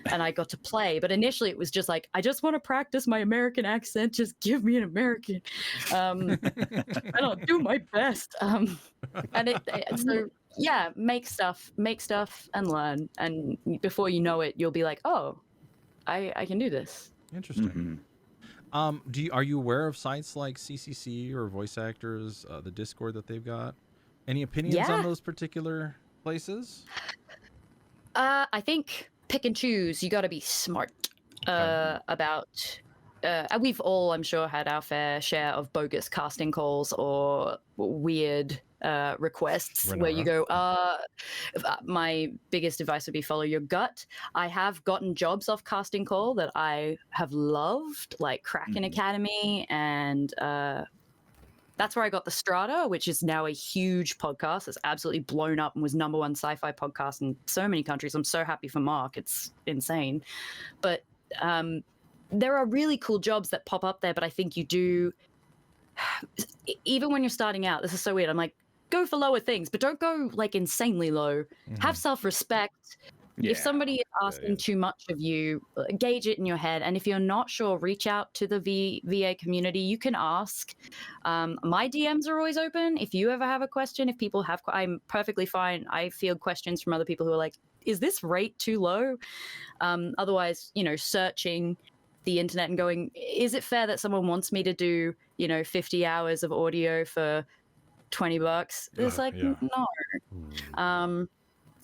And I got to play. But initially it was just like, I just want to practice my American accent. Just give me an American. And I'll do my best. So yeah, make stuff and learn. And before you know it, you'll be like, oh, I can do this. Interesting. Are you aware of sites like CCC or Voice Actors, the Discord that they've got? Any opinions on those particular places? I think pick and choose. You got to be smart about. We've all, I'm sure, had our fair share of bogus casting calls or weird requests where you go, my biggest advice would be follow your gut. I have gotten jobs off casting call that I have loved, like Kraken Academy, and that's where I got the Strata, which is now a huge podcast. It's absolutely blown up and was #1 sci-fi podcast in so many countries. I'm so happy for Mark. It's insane. But there are really cool jobs that pop up there, but I think you do, even when you're starting out, this is so weird. I'm like, go for lower things, but don't go like insanely low. Have self-respect. If somebody is asking too much of you, gauge it in your head. And if you're not sure, reach out to the VA community. You can ask. My DMs are always open. If you ever have a question, if people have, I'm perfectly fine. I field questions from other people who are like, is this rate too low? Otherwise, searching the internet and going, is it fair that someone wants me to do, 50 hours of audio for $20? It's like, no.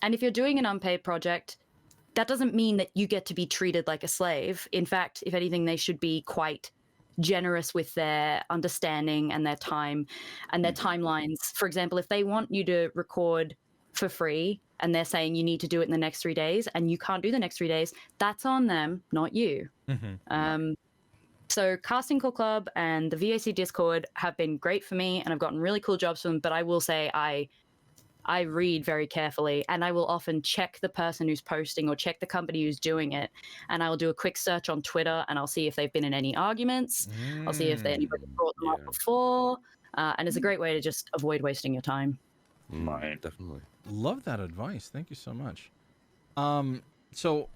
And if you're doing an unpaid project, that doesn't mean that you get to be treated like a slave. In fact, if anything, they should be quite generous with their understanding and their time and their timelines. For example, if they want you to record for free and they're saying you need to do it in the next 3 days and you can't do the next 3 days, that's on them, not you. So Casting Call Club and the VAC Discord have been great for me, and I've gotten really cool jobs from them, but I will say I read very carefully, and I will often check the person who's posting or check the company who's doing it, and I will do a quick search on Twitter, and I'll see if they've been in any arguments. I'll see if anybody brought them up before, and it's a great way to just avoid wasting your time. Right, definitely. Love that advice. Thank you so much. So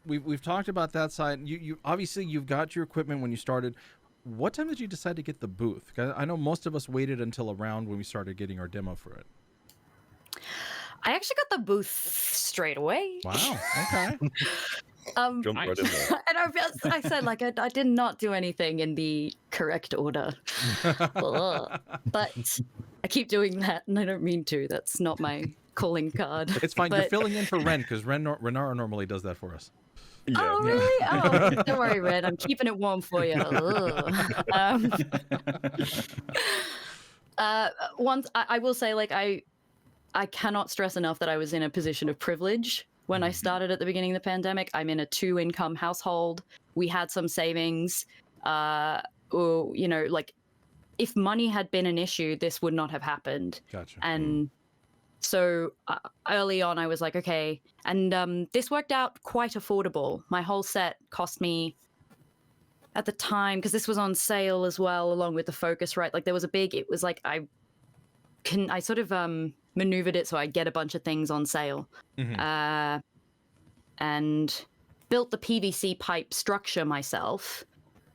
we've talked about that side. You obviously you've got your equipment when you started. What time did you decide to get the booth? 'Cause I know most of us waited until around when we started getting our demo for it. I actually got the booth straight away. Wow. Okay. Jump right in there. And I said, like, I did not do anything in the correct order. But I keep doing that, and I don't mean to. That's not my calling card. It's fine. You're filling in for Ren, because Renara normally does that for us. Oh, really? Oh, don't worry, Red. I'm keeping it warm for you. I will say, like, I cannot stress enough that I was in a position of privilege when I started at the beginning of the pandemic. I'm in a 2-income household. We had some savings. Like, if money had been an issue, this would not have happened. Gotcha. And so early on, I was like, okay. And this worked out quite affordable. My whole set cost me, at the time, because this was on sale as well, along with the Focusrite. Like, there was it was like I sort of maneuvered it so I get a bunch of things on sale. And built the PVC pipe structure myself.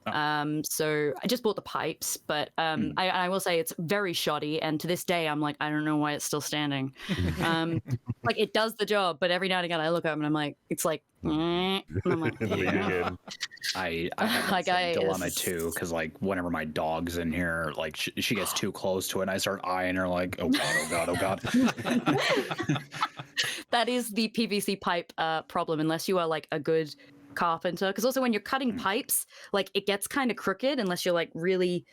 So I just bought the pipes, but I will say it's very shoddy, and to this day I'm like, I don't know why it's still standing. Like, it does the job, but every now and again I look up and I'm like, it's like, and I'm like, I have Like, that dilemma too, because like whenever my dog's in here, like she gets too close to it, and I start eyeing her like, oh god, oh god, oh god. That is the PVC pipe problem, unless you are like a good carpenter, because also when you're cutting pipes, like, it gets kind of crooked unless you're like really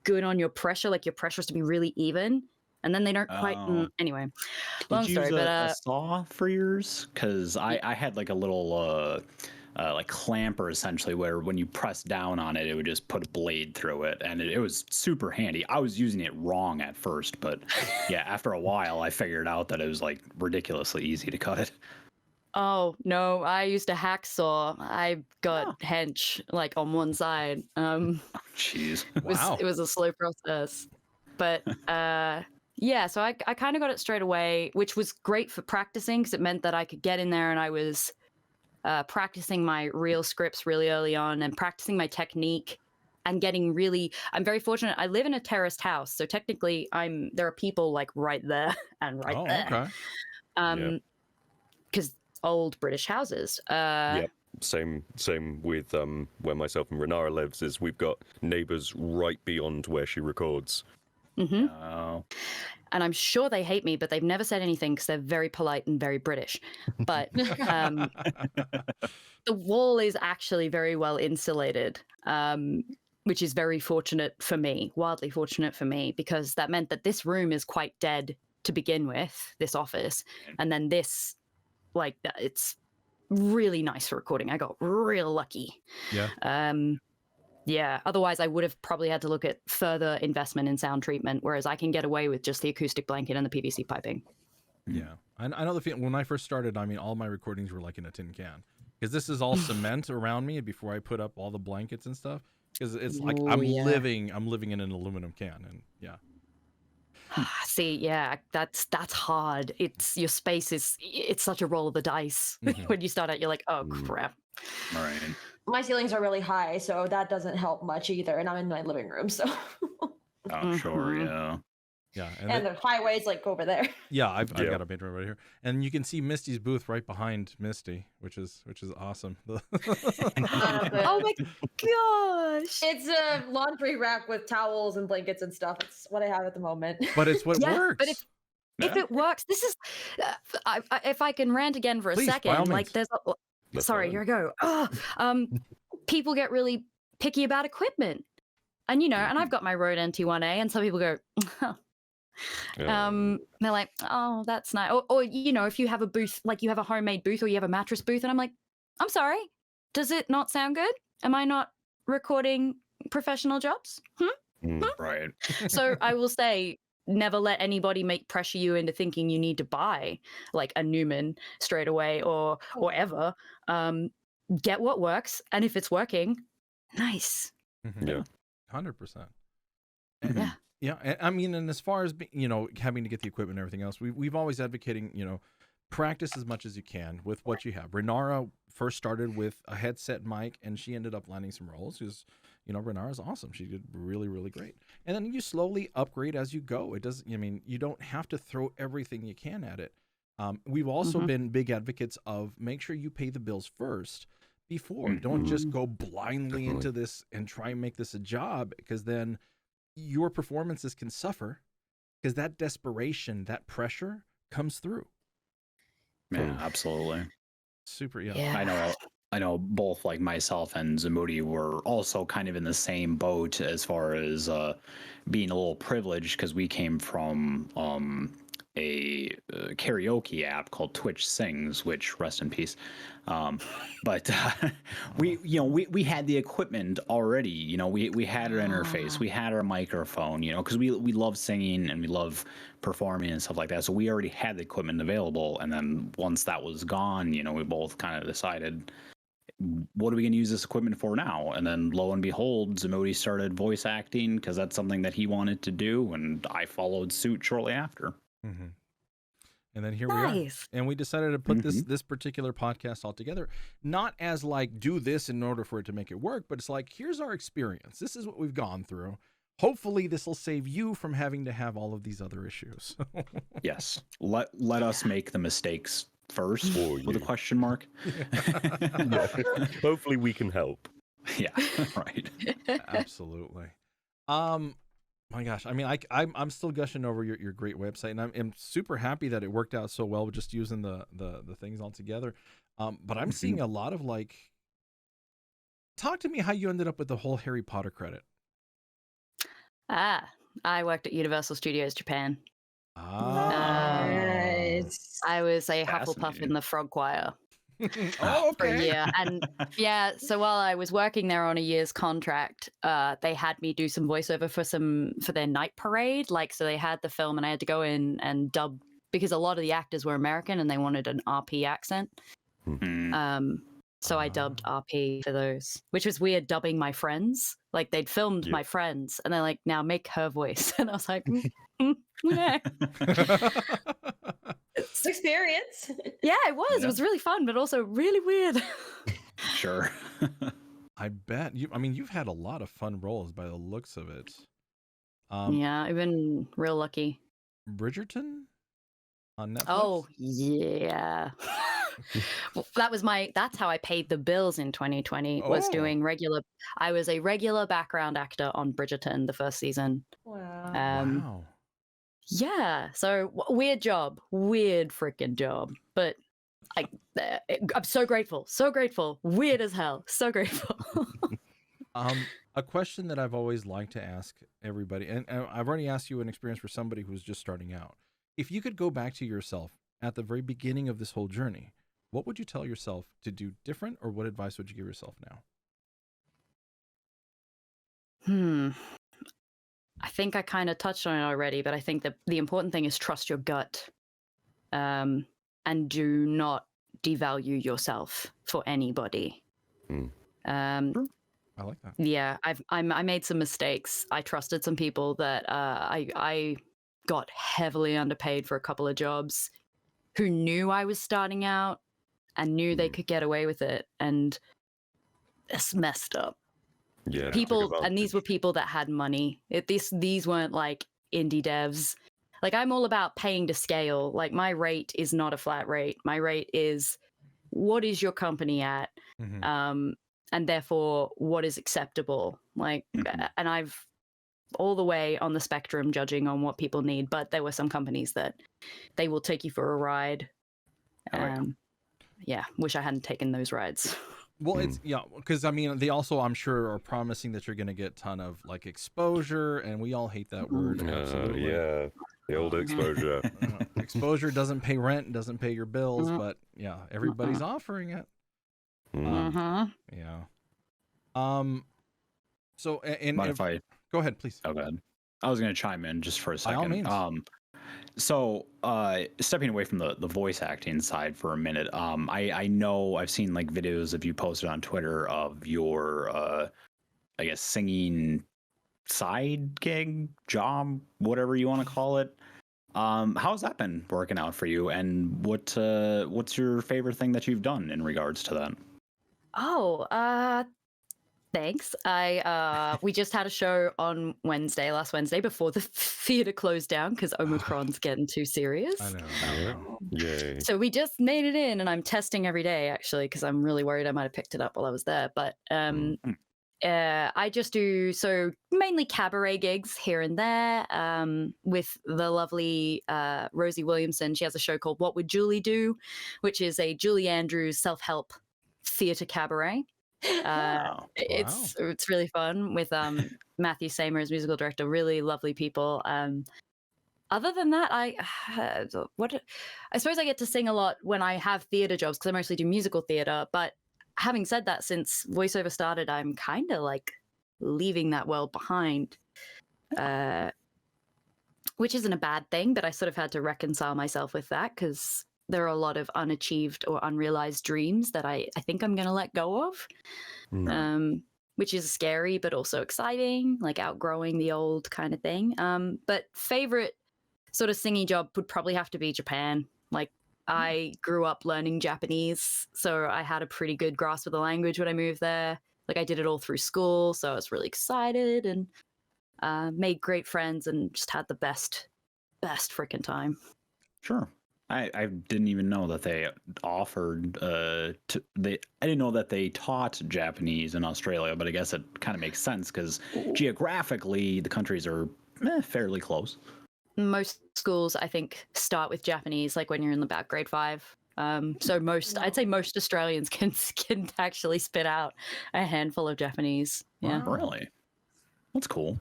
good on your pressure. Like, your pressure has to be really even, and then they don't quite anyway, long Did you story. use But a saw for yours? Because I had like a little like clamper, essentially, where when you press down on it, it would just put a blade through it, and it was super handy. I was using it wrong at first, but yeah, after a while I figured out that it was like ridiculously easy to cut it. Oh no, I used a hacksaw. I got hench like on one side. Jeez. It was a slow process, but Yeah, so I kind of got it straight away, which was great for practicing because it meant that I could get in there and I was practicing my real scripts really early on and practicing my technique and getting really. I'm very fortunate. I live in a terraced house, so technically there are people like right there and right there. Okay. Because old British houses. Yep. Same with where myself and Renara lives. Is we've got neighbors right beyond where she records. And I'm sure they hate me, but they've never said anything because they're very polite and very British. But the wall is actually very well insulated, which is very fortunate for me, wildly fortunate for me, because that meant that this room is quite dead to begin with, this office. And then this, like, it's really nice for recording. I got real lucky. Yeah. Yeah, otherwise I would have probably had to look at further investment in sound treatment, whereas I can get away with just the acoustic blanket and the PVC piping. Yeah, I know the feeling. When I first started, I mean, all my recordings were like in a tin can, because this is all cement around me before I put up all the blankets and stuff. Because it's like I'm living in an aluminum can, and yeah. See, yeah, that's hard. It's your space it's such a roll of the dice. When you start out, you're like, oh crap. All right. My ceilings are really high, so that doesn't help much either. And I'm in my living room, so. Oh, sure, yeah. Yeah, and the highway's like over there. Yeah, I've got a bedroom right here, and you can see Misty's booth right behind Misty, which is awesome. Oh my gosh! It's a laundry rack with towels and blankets and stuff. It's what I have at the moment. But it's what works. But if it works, this is. If I can rant again for a second, like there's. Sorry, here I go. People get really picky about equipment, and and I've got my Rode NT1A, and some people go. They're like, oh, that's nice. Or if you have a booth, like you have a homemade booth or you have a mattress booth, and I'm like, I'm sorry, does it not sound good? Am I not recording professional jobs? Right. So I will say, never let anybody pressure you into thinking you need to buy like a Newman straight away or ever. Get what works, and if it's working, nice. Yeah, 100%. Yeah. Yeah, I mean, and as far as having to get the equipment and everything else, we've always advocating, practice as much as you can with what you have. Renara first started with a headset mic, and she ended up landing some roles. Because Renara's awesome. She did really, really great. And then you slowly upgrade as you go. It doesn't. I mean, you don't have to throw everything you can at it. We've also been big advocates of make sure you pay the bills first before. Don't just go blindly into this and try and make this a job, because then your performances can suffer, because that desperation, that pressure comes through. Yeah, absolutely. Super. Yeah. I know both like myself and Zamoody were also kind of in the same boat as far as being a little privileged, because we came from a karaoke app called Twitch Sings, which rest in peace. But we had the equipment already. We had our interface, we had our microphone. Because we love singing and we love performing and stuff like that. So we already had the equipment available. And then once that was gone, we both kind of decided, what are we going to use this equipment for now? And then lo and behold, Zamoody started voice acting because that's something that he wanted to do, and I followed suit shortly after. And then here we are, and we decided to put this particular podcast all together, not as like do this in order for it to make it work, but it's like, here's our experience. This is what we've gone through. Hopefully this will save you from having to have all of these other issues. Yes. Let us make the mistakes first with a question mark. Yeah. Hopefully we can help. Yeah, right. Absolutely. My gosh, I mean, I'm still gushing over your great website, and I'm super happy that it worked out so well with just using the things all together. But I'm seeing a lot of like, talk to me how you ended up with the whole Harry Potter credit. I worked at Universal Studios Japan. Nice. I was a Hufflepuff in the Frog Choir. Oh, okay. For a year. And yeah, so while I was working there on a year's contract, they had me do some voiceover for their night parade. Like, so they had the film and I had to go in and dub, because a lot of the actors were American and they wanted an RP accent. So I dubbed RP for those, which was weird, dubbing my friends. Like, they'd filmed my friends and they're like, now make her voice. And I was like, It's an experience. Yeah, it was. Yeah. It was really fun, but also really weird. Sure. I bet you. I mean, you've had a lot of fun roles by the looks of it. Yeah, I've been real lucky. Bridgerton on Netflix. Oh yeah. Well, that's how I paid the bills in 2020 was Oh. doing regular. I was a regular background actor on Bridgerton the first season. Wow. Wow. Yeah, so weird job, weird freaking job, but I'm so grateful, weird as hell, so grateful. A question that I've always liked to ask everybody, and I've already asked you an experience for somebody who's just starting out. If you could go back to yourself at the very beginning of this whole journey, what would you tell yourself to do different, or what advice would you give yourself now? I think I kind of touched on it already, but I think that the important thing is trust your gut, and do not devalue yourself for anybody. I like that. Yeah, I made some mistakes. I trusted some people that I got heavily underpaid for a couple of jobs, who knew I was starting out and knew they could get away with it, and it's messed up. Yeah. People, and these were people that had money. These weren't like indie devs. Like, I'm all about paying to scale. Like, my rate is not a flat rate. My rate is, what is your company at? And therefore, what is acceptable? Like, and I've all the way on the spectrum judging on what people need, but there were some companies that they will take you for a ride. Yeah, wish I hadn't taken those rides. Well, it's because I mean, they also, I'm sure, are promising that you're going to get a ton of like exposure, and we all hate that word. Absolutely. Yeah, the old exposure. Exposure doesn't pay rent, doesn't pay your bills, but yeah, everybody's offering it. Yeah. So, If I go ahead, please. Oh, go ahead. I was going to chime in just for a By all second. means. So stepping away from the voice acting side for a minute, I know I've seen like videos of you posted on Twitter of your, I guess, singing side gig, job, whatever you want to call it. How's that been working out for you? And what's your favorite thing that you've done in regards to that? Oh, thanks. We just had a show on last Wednesday, before the theater closed down because Omicron's getting too serious. I know. Yay. So we just made it in, and I'm testing every day actually because I'm really worried I might have picked it up while I was there. But I just do mainly cabaret gigs here and there with the lovely Rosie Williamson. She has a show called What Would Julie Do, which is a Julie Andrews self-help theater cabaret. It's really fun with Matthew Seymour as musical director. Really lovely people. Other than that, I suppose I get to sing a lot when I have theater jobs because I mostly do musical theater. But having said that, since voiceover started, I'm kind of like leaving that world behind, which isn't a bad thing. But I sort of had to reconcile myself with that because there are a lot of unachieved or unrealized dreams that I think I'm going to let go of, which is scary, but also exciting, like outgrowing the old kind of thing. But favorite sort of singing job would probably have to be Japan. Like, I grew up learning Japanese, so I had a pretty good grasp of the language when I moved there. Like, I did it all through school, so I was really excited and made great friends and just had the best freaking time. Sure. I didn't even know that they offered I didn't know that they taught Japanese in Australia, but I guess it kind of makes sense because geographically the countries are fairly close. Most schools, I think, start with Japanese, like when you're in about grade 5. So I'd say most Australians can actually spit out a handful of Japanese. Yeah, wow, really, that's cool.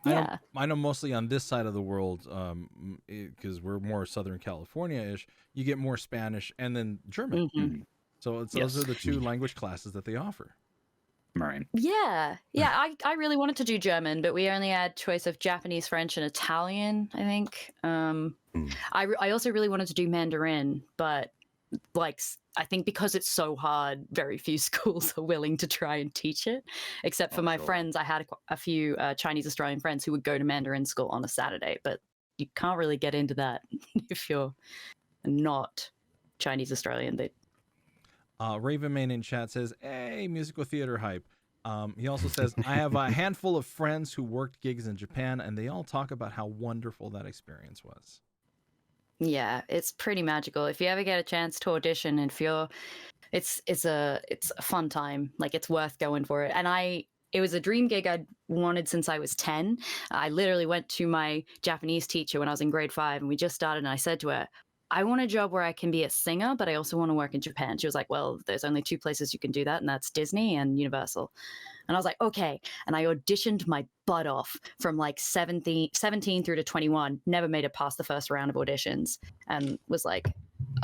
Yeah, I know mostly on this side of the world, because we're more Southern California-ish, you get more Spanish and then German. So those are the two language classes that they offer. Right. Yeah. I really wanted to do German, but we only had choice of Japanese, French, and Italian, I think. I also really wanted to do Mandarin, but like, I think because it's so hard, very few schools are willing to try and teach it, except for my friends. I had a few Chinese Australian friends who would go to Mandarin school on a Saturday, but you can't really get into that if you're not Chinese Australian. Ravenman in chat says, hey, musical theater hype. He also says, I have a handful of friends who worked gigs in Japan, and they all talk about how wonderful that experience was. Yeah, it's pretty magical. If you ever get a chance to audition, and it's a fun time. Like, it's worth going for it. And it was a dream gig I'd wanted since I was 10. I literally went to my Japanese teacher when I was in grade 5, and we just started, and I said to her, I want a job where I can be a singer, but I also want to work in Japan. She was like, well, there's only 2 places you can do that, and that's Disney and Universal. And I was like, okay. And I auditioned my butt off from like 17 through to 21, never made it past the first round of auditions, and was like,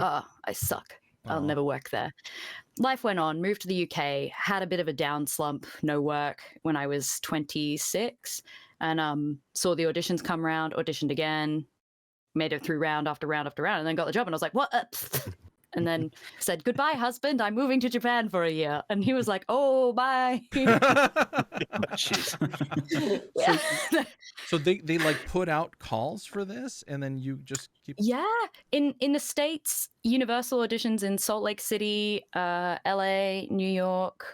oh, I suck. I'll never work there. Life went on, moved to the UK, had a bit of a down slump, no work when I was 26, and saw the auditions come around, auditioned again, made it through round after round after round, and then got the job, and I was like, what? And then said, goodbye, husband, I'm moving to Japan for a year. And he was like, oh, bye. So they like put out calls for this, and then you just keep... Yeah. In the States, Universal auditions in Salt Lake City, LA, New York.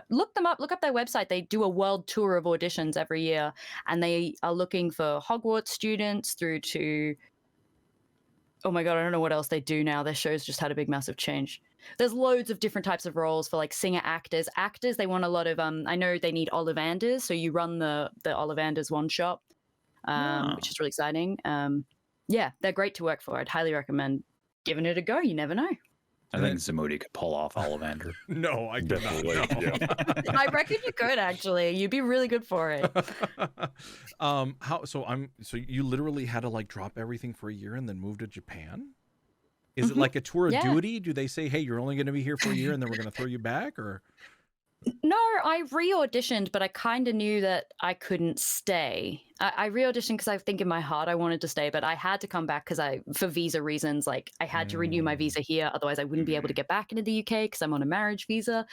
Look them up, look up their website. They do a world tour of auditions every year, and they are looking for Hogwarts students through to... Oh my God, I don't know what else they do now. Their show's just had a big, massive change. There's loads of different types of roles for like singer actors. Actors, they want a lot of, I know they need Ollivanders. So you run the Ollivanders one shop, which is really exciting. Yeah, they're great to work for. I'd highly recommend giving it a go. You never know. I think Zamoody could pull off Ollivander. No, I could not. No. I reckon you could, actually. You'd be really good for it. So you literally had to like drop everything for a year and then move to Japan? Is it like a tour of duty? Do they say, hey, you're only going to be here for a year and then we're going to throw you back? Or no, I re-auditioned, but I kind of knew that I couldn't stay. I re-auditioned because I think in my heart I wanted to stay, but I had to come back because for visa reasons, like I had to renew my visa here. Otherwise I wouldn't be able to get back into the UK because I'm on a marriage visa.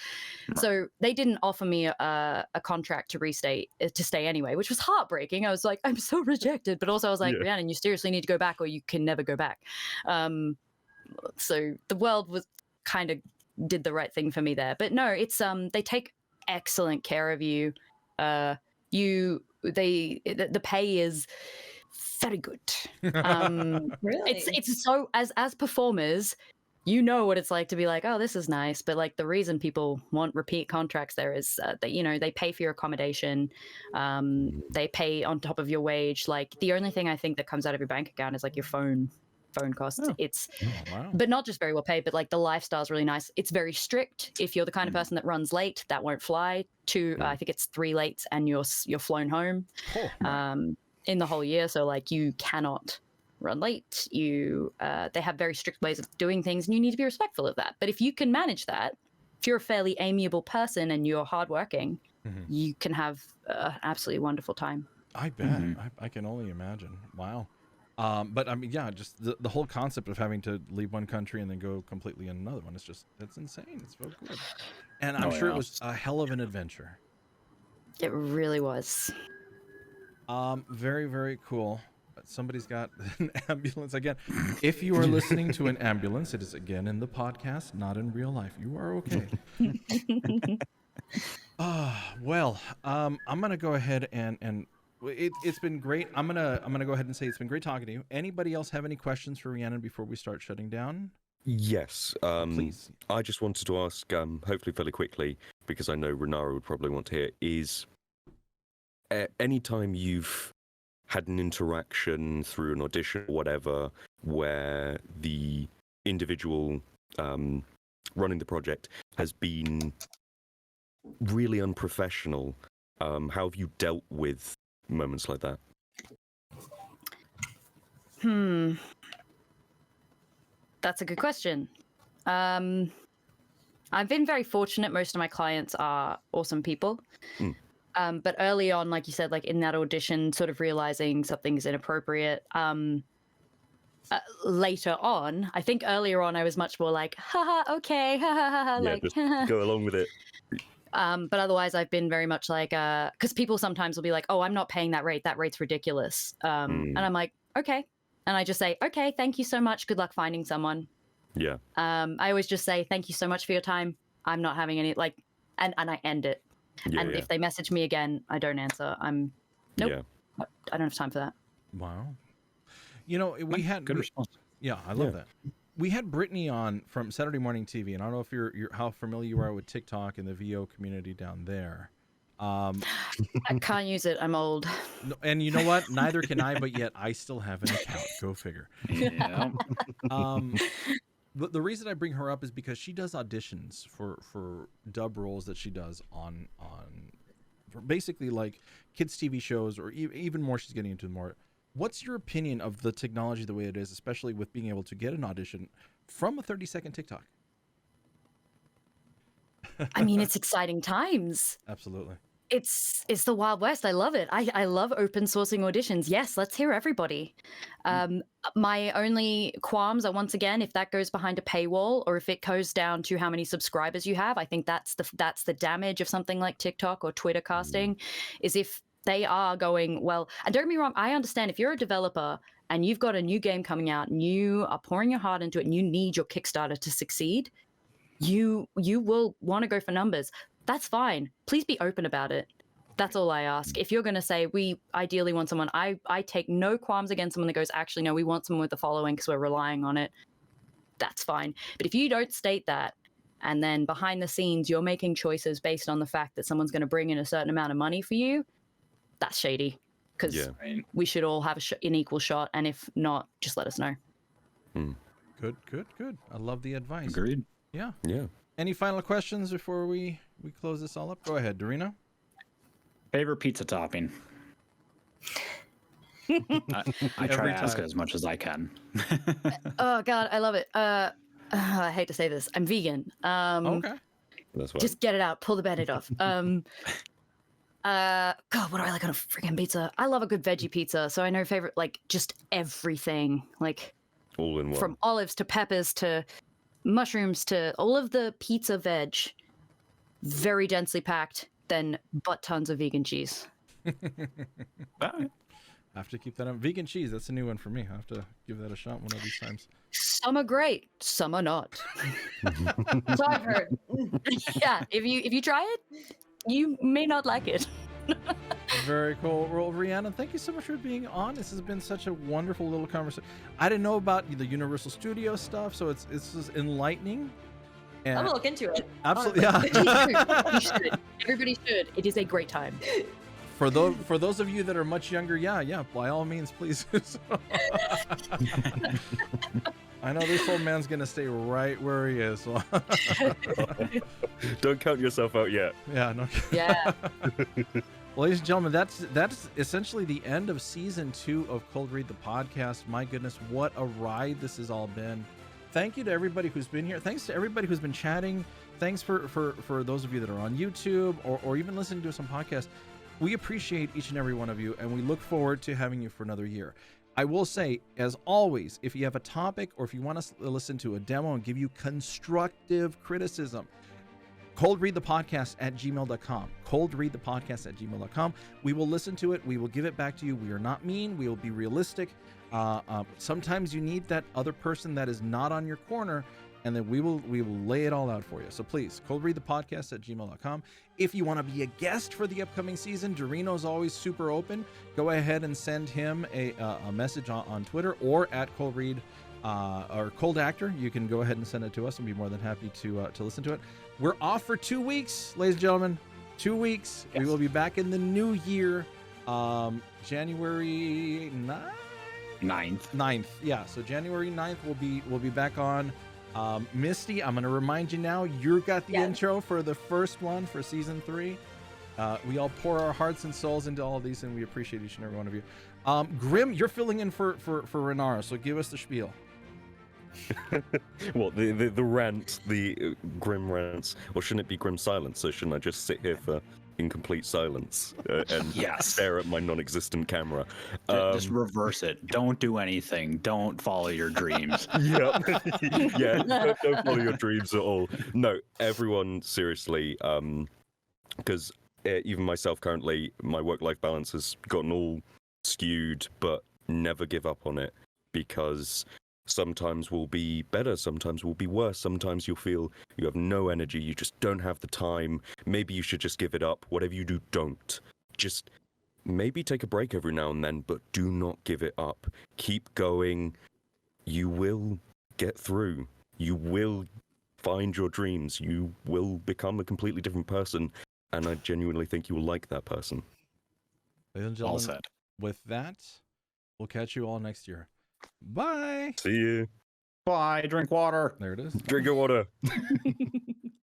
So they didn't offer me a contract to stay anyway, which was heartbreaking. I was like, I'm so rejected. But also I was like, Rhiannon, you seriously need to go back or you can never go back. So the world was kind of did the right thing for me there. But no, it's they take excellent care of you. The pay is very good. Really? It's so as performers, you know what it's like to be like, oh, this is nice. But like the reason people want repeat contracts there is that, they pay for your accommodation. They pay on top of your wage. Like the only thing I think that comes out of your bank account is like your phone costs. But not just very well paid, but like the lifestyle is really nice. It's very strict. If you're the kind of person that runs late, that won't fly. I think it's 3 lates and you're flown home in the whole year. So like you cannot run late. They have very strict ways of doing things, and you need to be respectful of that. But if you can manage that, if you're a fairly amiable person and you're hardworking, you can have an absolutely wonderful time. I bet. I can only imagine. Wow. But I mean, yeah, just the whole concept of having to leave one country and then go completely in another one, that's insane. It's so good. And I'm sure it was a hell of an adventure. It really was. Very, very cool. Somebody's got an ambulance again. If you are listening to an ambulance, it is again in the podcast, not in real life. You are okay. Well, I'm gonna go ahead and it's been great. I'm gonna go ahead and say it's been great talking to you. Anybody else have any questions for Rhiannon before we start shutting down? Yes. Please. I just wanted to ask, hopefully fairly quickly, because I know Renara would probably want to hear, is any time you've had an interaction through an audition or whatever where the individual running the project has been really unprofessional, how have you dealt with moments like that? That's a good question. I've been very fortunate. Most of my clients are awesome people. But early on, like you said, like in that audition, sort of realizing something's inappropriate. Later on, I think earlier on, I was much more like, haha, okay, ha ha ha, Yeah, like just go along with it. But otherwise, I've been very much like, because people sometimes will be like, oh, I'm not paying that rate. That rate's ridiculous. And I'm like, okay. And I just say, okay, thank you so much. Good luck finding someone. Yeah. I always just say, thank you so much for your time. I'm not having any, like, and I end it. Yeah, and yeah. if they message me again, I don't answer. Nope. Yeah. I don't have time for that. Wow. You know, we had good response. Yeah, I love that. We had Brittany on from Saturday Morning TV, and I don't know if you're how familiar you are with TikTok and the VO community down there. I can't use it. I'm old. No, and you know what? Neither can I, but yet I still have an account. Go figure. Yeah. The reason I bring her up is because she does auditions for dub roles that she does on for basically like kids TV shows, or even more. She's getting into more. What's your opinion of the technology the way it is, especially with being able to get an audition from a 30-second TikTok? I mean, it's exciting times. Absolutely. It's the Wild West. I love it. I love open sourcing auditions. Yes, let's hear everybody. My only qualms are, once again, if that goes behind a paywall, or if it goes down to how many subscribers you have. I think that's the damage of something like TikTok or Twitter casting, is if they are going, well, and don't get me wrong, I understand if you're a developer and you've got a new game coming out and you are pouring your heart into it and you need your Kickstarter to succeed, you will want to go for numbers. That's fine. Please be open about it. That's all I ask. If you're going to say, we ideally want someone, I take no qualms against someone that goes, actually, no, we want someone with the following because we're relying on it. That's fine. But if you don't state that, and then behind the scenes, you're making choices based on the fact that someone's going to bring in a certain amount of money for you, that's shady. Because we should all have an equal shot. And if not, just let us know. Good. I love the advice. Agreed. Yeah. Yeah. Any final questions before we close this all up? Go ahead, Dorino. Favorite pizza topping? I try to ask it as much as I can. Oh God, I love it. I hate to say this, I'm vegan. Okay. That's why. Just get it out. Pull the Band-Aid off. God, what do I like on a freaking pizza? I love a good veggie pizza. So I know favorite, like just everything, like all in one. From olives to peppers to mushrooms to all of the pizza veg, very densely packed, then butt tons of vegan cheese. I have to keep that on. Vegan cheese, that's a new one for me. I have to give that a shot one of these times. Some are great, some are not. So I've heard. Yeah, if you try it, you may not like it. Very cool. Well, Rhiannon, thank you so much for being on. This has been such a wonderful little conversation. I didn't know about the Universal Studios stuff, so it's just enlightening. And I'm gonna look into it. Absolutely, You should. Everybody should. It is a great time. For those of you that are much younger, yeah, by all means, please. I know this old man's gonna stay right where he is. Don't count yourself out yet. Yeah, no. Yeah. Ladies and gentlemen, that's essentially the end of season 2 of Cold Read the Podcast. My goodness, what a ride this has all been. Thank you to everybody who's been here. Thanks to everybody who's been chatting. Thanks for those of you that are on YouTube or even listening to us on podcast. We appreciate each and every one of you, and we look forward to having you for another year. I will say, as always, if you have a topic or if you want us to listen to a demo and give you constructive criticism, ColdReadthePodcast@gmail.com. ColdReadthePodcast@gmail.com. We will listen to it. We will give it back to you. We are not mean. We will be realistic. Sometimes you need that other person that is not on your corner, and then we will lay it all out for you. So please, ColdReadthePodcast@gmail.com. If you want to be a guest for the upcoming season, Dorino's always super open. Go ahead and send him a message on Twitter or at ColdRead or Cold Actor. You can go ahead and send it to us and be more than happy to listen to it. We're off for 2 weeks, ladies and gentlemen. 2 weeks. Yes. We will be back in the new year, January 9th. Yeah, so January 9th we'll be back on. Misty, I'm going to remind you now, you got the intro for the first one for season 3. We all pour our hearts and souls into all of these, and we appreciate each and every one of you. Grim, you're filling in for Renara, so give us the spiel. What, the rant, the grim rants, or shouldn't it be grim silence? So shouldn't I just sit here in complete silence and stare at my non-existent camera? Just reverse it. Don't do anything. Don't follow your dreams. Yeah, don't follow your dreams at all. No, everyone, seriously, because even myself currently, my work-life balance has gotten all skewed, but never give up on it, because sometimes will be better, sometimes will be worse, sometimes you'll feel you have no energy, you just don't have the time, maybe you should just give it up. Whatever you do, don't. Just maybe take a break every now and then, but do not give it up. Keep going. You will get through. You will find your dreams. You will become a completely different person, and I genuinely think you will like that person. Ladies and Well gentlemen, said. with that, we'll catch you all next year. Bye. See you. Bye. Drink water. There it is. Drink your water.